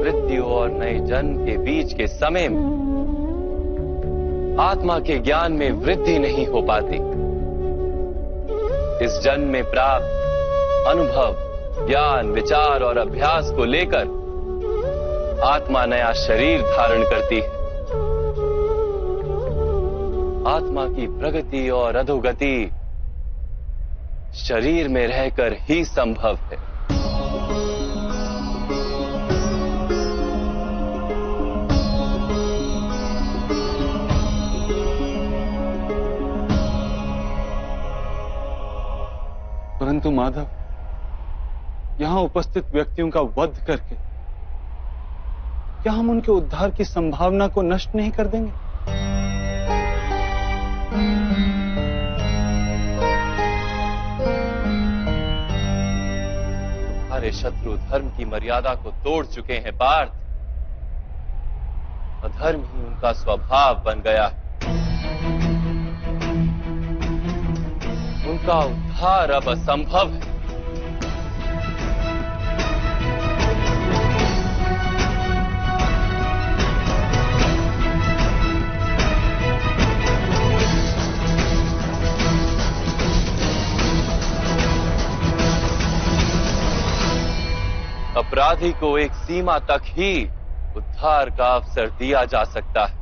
S3: मृत्यु और नए जन्म के बीच के समय में आत्मा के ज्ञान में वृद्धि नहीं हो पाती। इस जन्म में प्राप्त अनुभव, ज्ञान, विचार और अभ्यास को लेकर आत्मा नया शरीर धारण करती है। आत्मा की प्रगति और अधोगति शरीर में रहकर ही संभव है।
S2: परंतु माधव, यहां उपस्थित व्यक्तियों का वध करके क्या हम उनके उद्धार की संभावना को नष्ट नहीं कर देंगे?
S3: हमारे शत्रु धर्म की मर्यादा को तोड़ चुके हैं पार्थ। अधर्म ही उनका स्वभाव बन गया है। उनका उद्धार अब असंभव है। अपराधी को एक सीमा तक ही उद्धार का अवसर दिया जा सकता है।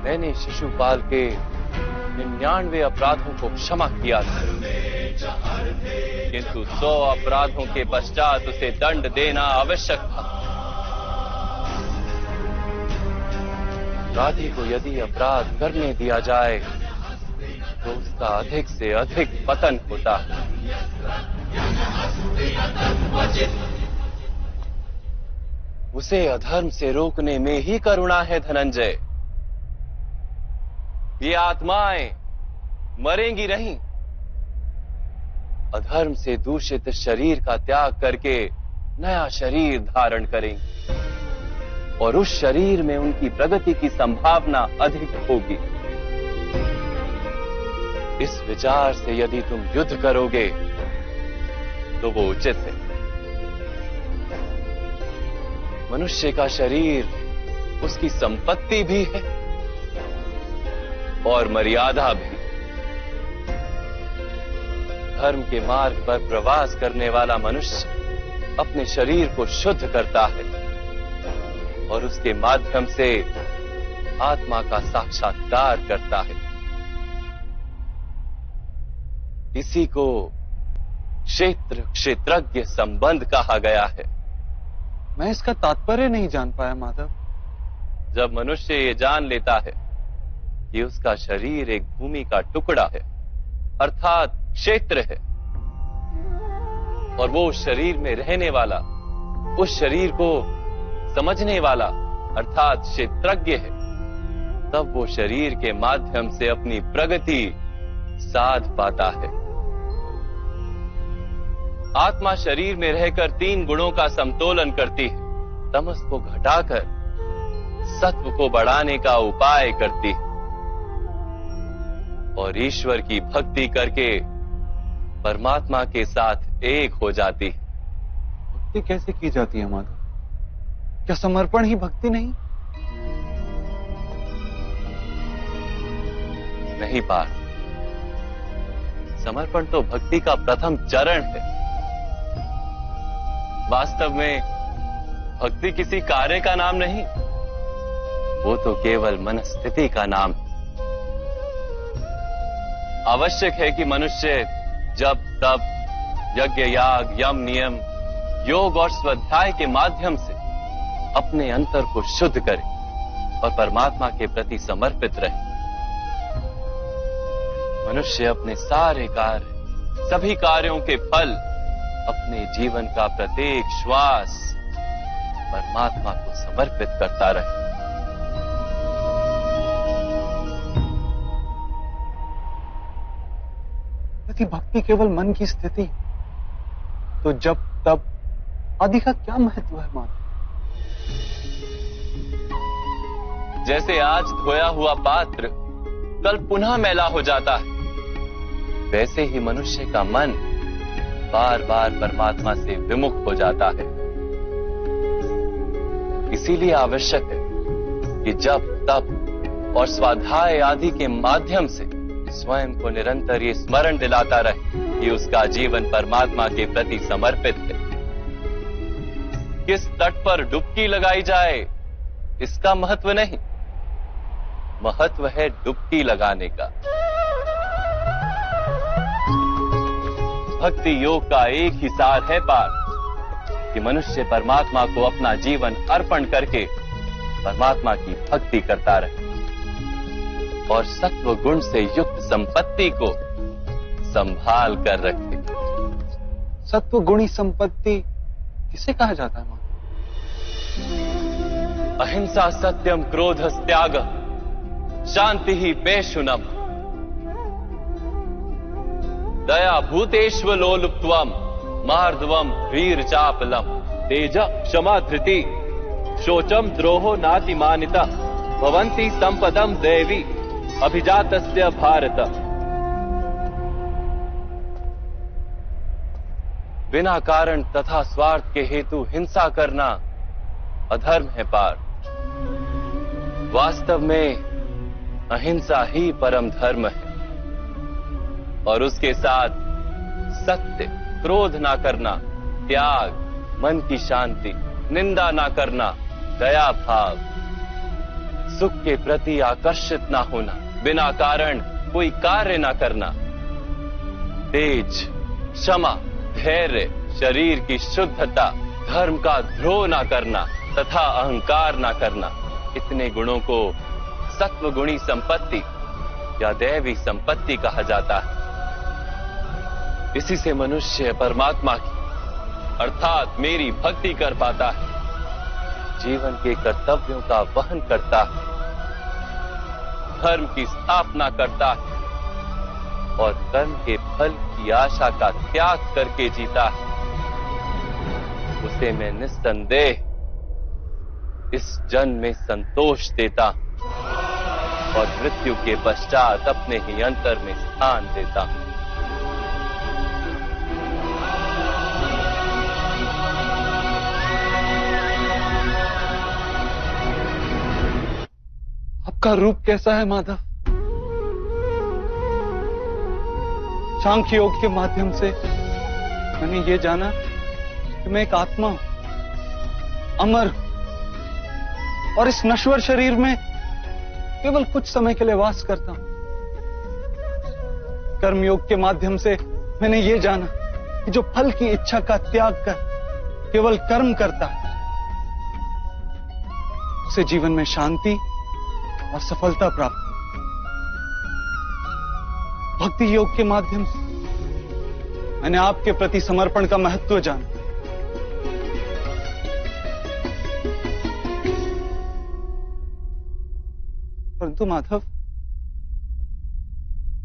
S3: मैंने शिशुपाल के 99 अपराधों को क्षमा किया था, किंतु 100 अपराधों के पश्चात उसे दंड देना आवश्यक था। अपराधी को यदि अपराध करने दिया जाए तो उसका अधिक से अधिक पतन होता है। उसे अधर्म से रोकने में ही करुणा है धनंजय। ये आत्माएं मरेंगी नहीं। अधर्म से दूषित शरीर का त्याग करके नया शरीर धारण करेंगी और उस शरीर में उनकी प्रगति की संभावना अधिक होगी। इस विचार से यदि तुम युद्ध करोगे तो वो उचित है। मनुष्य का शरीर उसकी संपत्ति भी है और मर्यादा भी। धर्म के मार्ग पर प्रवास करने वाला मनुष्य अपने शरीर को शुद्ध करता है और उसके माध्यम से आत्मा का साक्षात्कार करता है। इसी को क्षेत्र क्षेत्रज्ञ संबंध कहा गया है।
S2: मैं इसका तात्पर्य नहीं जान पाया माधव।
S3: जब मनुष्य ये जान लेता है कि उसका शरीर एक भूमि का टुकड़ा है, अर्थात क्षेत्र है, और वो उस शरीर में रहने वाला, उस शरीर को समझने वाला अर्थात क्षेत्रज्ञ है, तब वो शरीर के माध्यम से अपनी प्रगति साध पाता है। आत्मा शरीर में रहकर 3 गुणों का समतोलन करती है। तमस को घटाकर सत्व को बढ़ाने का उपाय करती है और ईश्वर की भक्ति करके परमात्मा के साथ एक हो जाती है।
S2: भक्ति कैसे की जाती है माधव? क्या समर्पण ही भक्ति नहीं?
S3: नहीं पार्थ, समर्पण तो भक्ति का प्रथम चरण है। वास्तव में भक्ति किसी कार्य का नाम नहीं, वो तो केवल मनस्थिति का नाम है। आवश्यक है कि मनुष्य जब तब, यज्ञ, याग, यम, नियम, योग और स्वाध्याय के माध्यम से अपने अंतर को शुद्ध करे और परमात्मा के प्रति समर्पित रहे। मनुष्य अपने सारे कार्य, सभी कार्यों के फल, अपने जीवन का प्रत्येक श्वास परमात्मा को समर्पित करता रहे।
S2: यदि भक्ति केवल मन की स्थिति, तो जब तब आदि का क्या महत्व है माधव?
S3: जैसे आज धोया हुआ पात्र कल पुनः मैला हो जाता है, वैसे ही मनुष्य का मन बार बार परमात्मा से विमुख हो जाता है। इसीलिए आवश्यक है कि जप, तप और स्वाध्याय आदि के माध्यम से स्वयं को निरंतर ये स्मरण दिलाता रहे कि उसका जीवन परमात्मा के प्रति समर्पित है। किस तट पर डुबकी लगाई जाए इसका महत्व नहीं, महत्व है डुबकी लगाने का। भक्ति योग का एक ही सार है पार कि मनुष्य परमात्मा को अपना जीवन अर्पण करके परमात्मा की भक्ति करता रहे और सत्व गुण से युक्त संपत्ति को संभाल कर रखे।
S2: सत्व गुणी संपत्ति किसे कहा जाता है?
S3: अहिंसा सत्यम क्रोध त्याग शांति ही पेशुनम दया भूतेष्व लोलुप्त्वम मार्दवम वीर चापलम तेज क्षमा धृति शोचम द्रोहो नातिमानिता भवन्ति संपदम देवी अभिजातस्य भारत। बिना कारण तथा स्वार्थ के हेतु हिंसा करना अधर्म है पार। वास्तव में अहिंसा ही परम धर्म है और उसके साथ सत्य, क्रोध ना करना, त्याग, मन की शांति, निंदा ना करना, दया भाव, सुख के प्रति आकर्षित ना होना, बिना कारण कोई कार्य ना करना, तेज, क्षमा, धैर्य, शरीर की शुद्धता, धर्म का द्रोह ना करना तथा अहंकार ना करना, इतने गुणों को सत्व गुणी संपत्ति या दैवी संपत्ति कहा जाता है। इसी से मनुष्य परमात्मा की अर्थात मेरी भक्ति कर पाता है, जीवन के कर्तव्यों का वहन करता है, धर्म की स्थापना करता है और कर्म के फल की आशा का त्याग करके जीता है। उसे मैं निस्संदेह इस जन्म में संतोष देता और मृत्यु के पश्चात अपने ही अंतर में स्थान देता हूं।
S2: आपका रूप कैसा है माधव? सांख्य योग के माध्यम से मैंने ये जाना कि मैं एक आत्मा हूं, अमर हूं और इस नश्वर शरीर में केवल कुछ समय के लिए वास करता हूं। कर्म योग के माध्यम से मैंने ये जाना कि जो फल की इच्छा का त्याग कर केवल कर्म करता है उसे जीवन में शांति और सफलता प्राप्त। भक्ति योग के माध्यम से मैंने आपके प्रति समर्पण का महत्व जाना। परंतु माधव,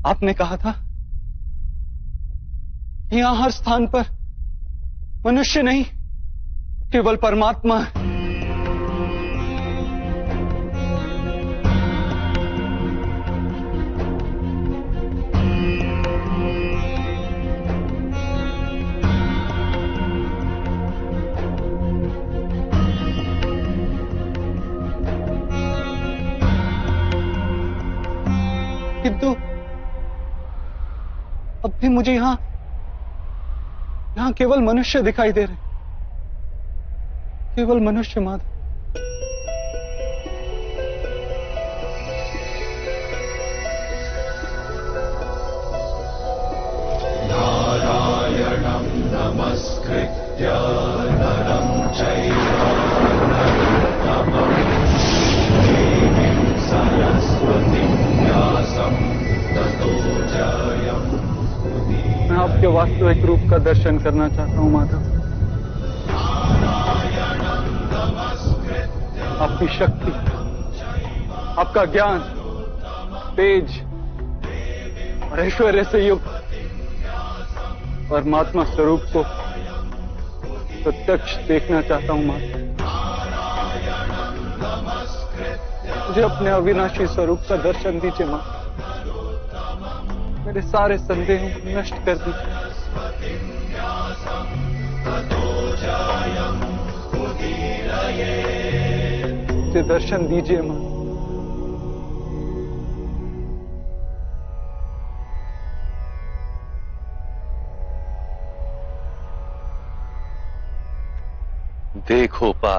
S2: आपने कहा था कि यहां हर स्थान पर मनुष्य नहीं केवल परमात्मा है। किंतु अब भी मुझे यहां केवल मनुष्य दिखाई दे रहे, केवल मनुष्य माधव।
S4: नारायणं नमस्कृत्य नरं चैव नरोत्तमं देवीं सरस्वतीं व्यासं ततो जयमुदीरये।
S2: मैं आपके वास्तविक रूप का दर्शन करना चाहता हूं माधव। आपकी शक्ति, आपका ज्ञान, तेज और ऐश्वर्य से युक्त परमात्मा स्वरूप को प्रत्यक्ष देखना चाहता हूं माधव। मुझे अपने अविनाशी स्वरूप का दर्शन दीजिए मां। मेरे सारे संदेहों को नष्ट कर दीजिए। मुझे दर्शन दीजिए मां।
S3: देखो पा,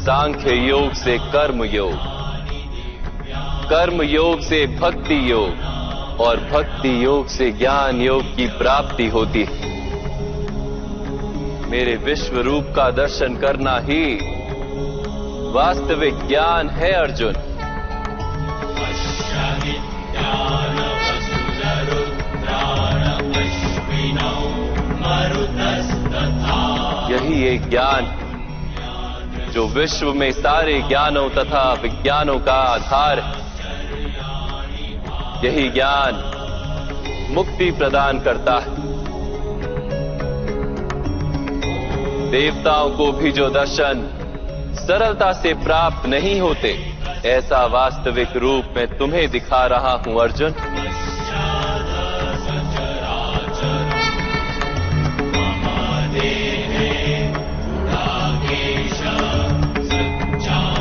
S3: सांख्य योग से कर्म योग, कर्म योग से भक्ति योग और भक्ति योग से ज्ञान योग की प्राप्ति होती है। मेरे विश्व रूप का दर्शन करना ही वास्तविक ज्ञान है अर्जुन। यही एक ज्ञान है जो विश्व में सारे ज्ञानों तथा विज्ञानों का आधार है। यही ज्ञान मुक्ति प्रदान करता है। देवताओं को भी जो दर्शन सरलता से प्राप्त नहीं होते, ऐसा वास्तविक रूप मैं तुम्हें दिखा रहा हूं अर्जुन।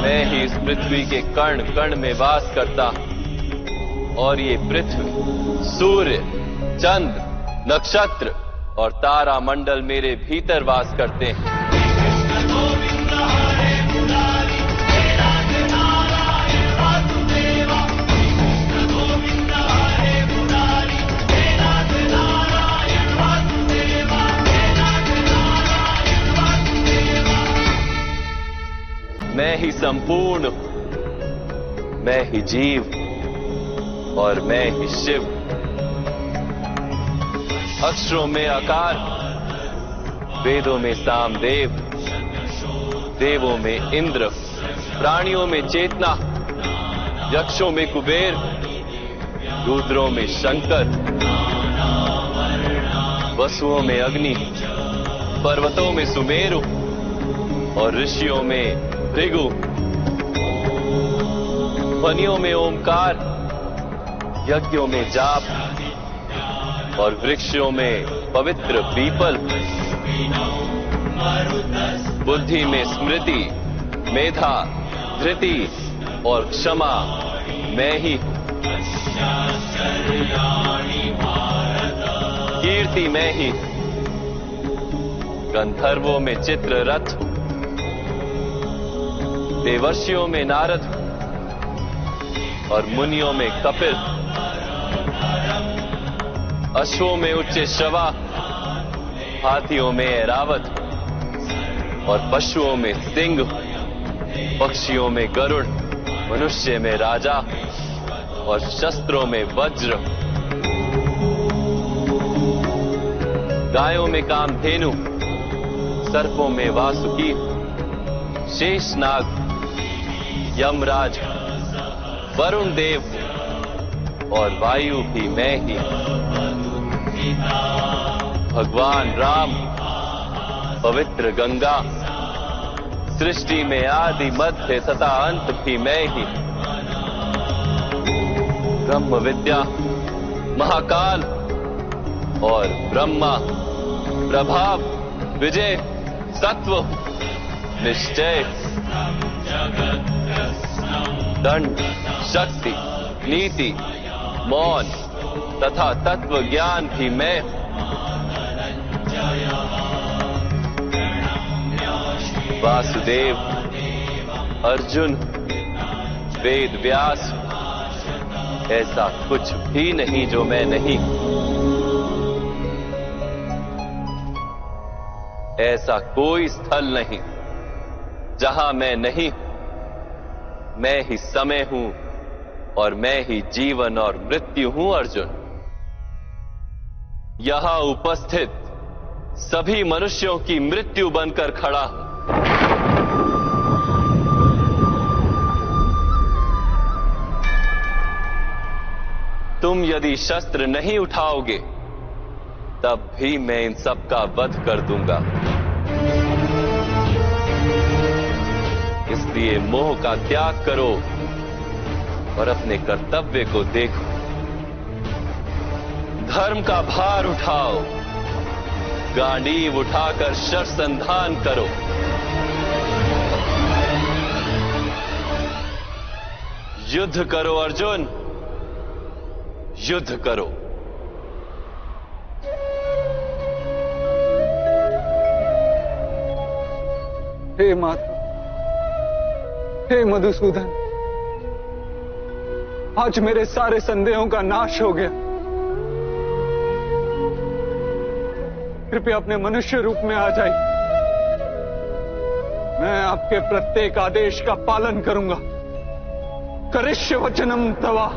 S3: मैं ही इस पृथ्वी के कण कण में वास करता हूं और ये पृथ्वी, सूर्य, चंद्र, नक्षत्र और तारा मंडल मेरे भीतर वास करते हैं। मैं ही संपूर्ण हूं, मैं ही जीव और मैं ही शिव। अक्षरों में आकार, वेदों में सामदेव, देवों में इंद्र, प्राणियों में चेतना, यक्षों में कुबेर, रुद्रों में शंकर, वसुओं में अग्नि, पर्वतों में सुमेरु और ऋषियों में भृगु, ध्वनियों में ओमकार, यज्ञों में जाप और वृक्षों में पवित्र पीपल, बुद्धि में स्मृति, मेधा, धृति और क्षमा मैं ही हूं। कीर्ति मैं ही हूं। गंधर्वों में चित्ररथ हूं, देवर्षियों में नारद हूं और मुनियों में कपिल, अश्वों में उच्च श्रवा, हाथियों में ऐरावत और पशुओं में सिंह, पक्षियों में गरुड़, मनुष्य में राजा और शस्त्रों में वज्र, गायों में कामधेनु, सर्पों में वासुकी, शेषनाग, यमराज, वरुण देव और वायु भी मैं ही। भगवान राम, पवित्र गंगा, सृष्टि में आदि मध्य तथा अंत भी मैं ही। ब्रह्म विद्या, महाकाल और ब्रह्मा, प्रभाव, विजय, सत्व, निश्चय, दंड, शक्ति, नीति, मौन तथा तत्व ज्ञान भी मैं। वासुदेव, अर्जुन, वेद व्यास, ऐसा कुछ भी नहीं जो मैं नहीं। ऐसा कोई स्थल नहीं जहां मैं नहीं। मैं ही समय हूं और मैं ही जीवन और मृत्यु हूं अर्जुन। यहां उपस्थित सभी मनुष्यों की मृत्यु बनकर खड़ा हूं। तुम यदि शस्त्र नहीं उठाओगे तब भी मैं इन सब का वध कर दूंगा। इसलिए मोह का त्याग करो और अपने कर्तव्य को देखो। धर्म का भार उठाओ, गांडीव उठाकर शरसंधान करो। युद्ध करो अर्जुन, युद्ध करो।
S2: हे माता, हे मधुसूदन, आज मेरे सारे संदेहों का नाश हो गया। कृपया अपने मनुष्य रूप में आ जाइए। मैं आपके प्रत्येक आदेश का पालन करूंगा। करिष्य वचनम तवा।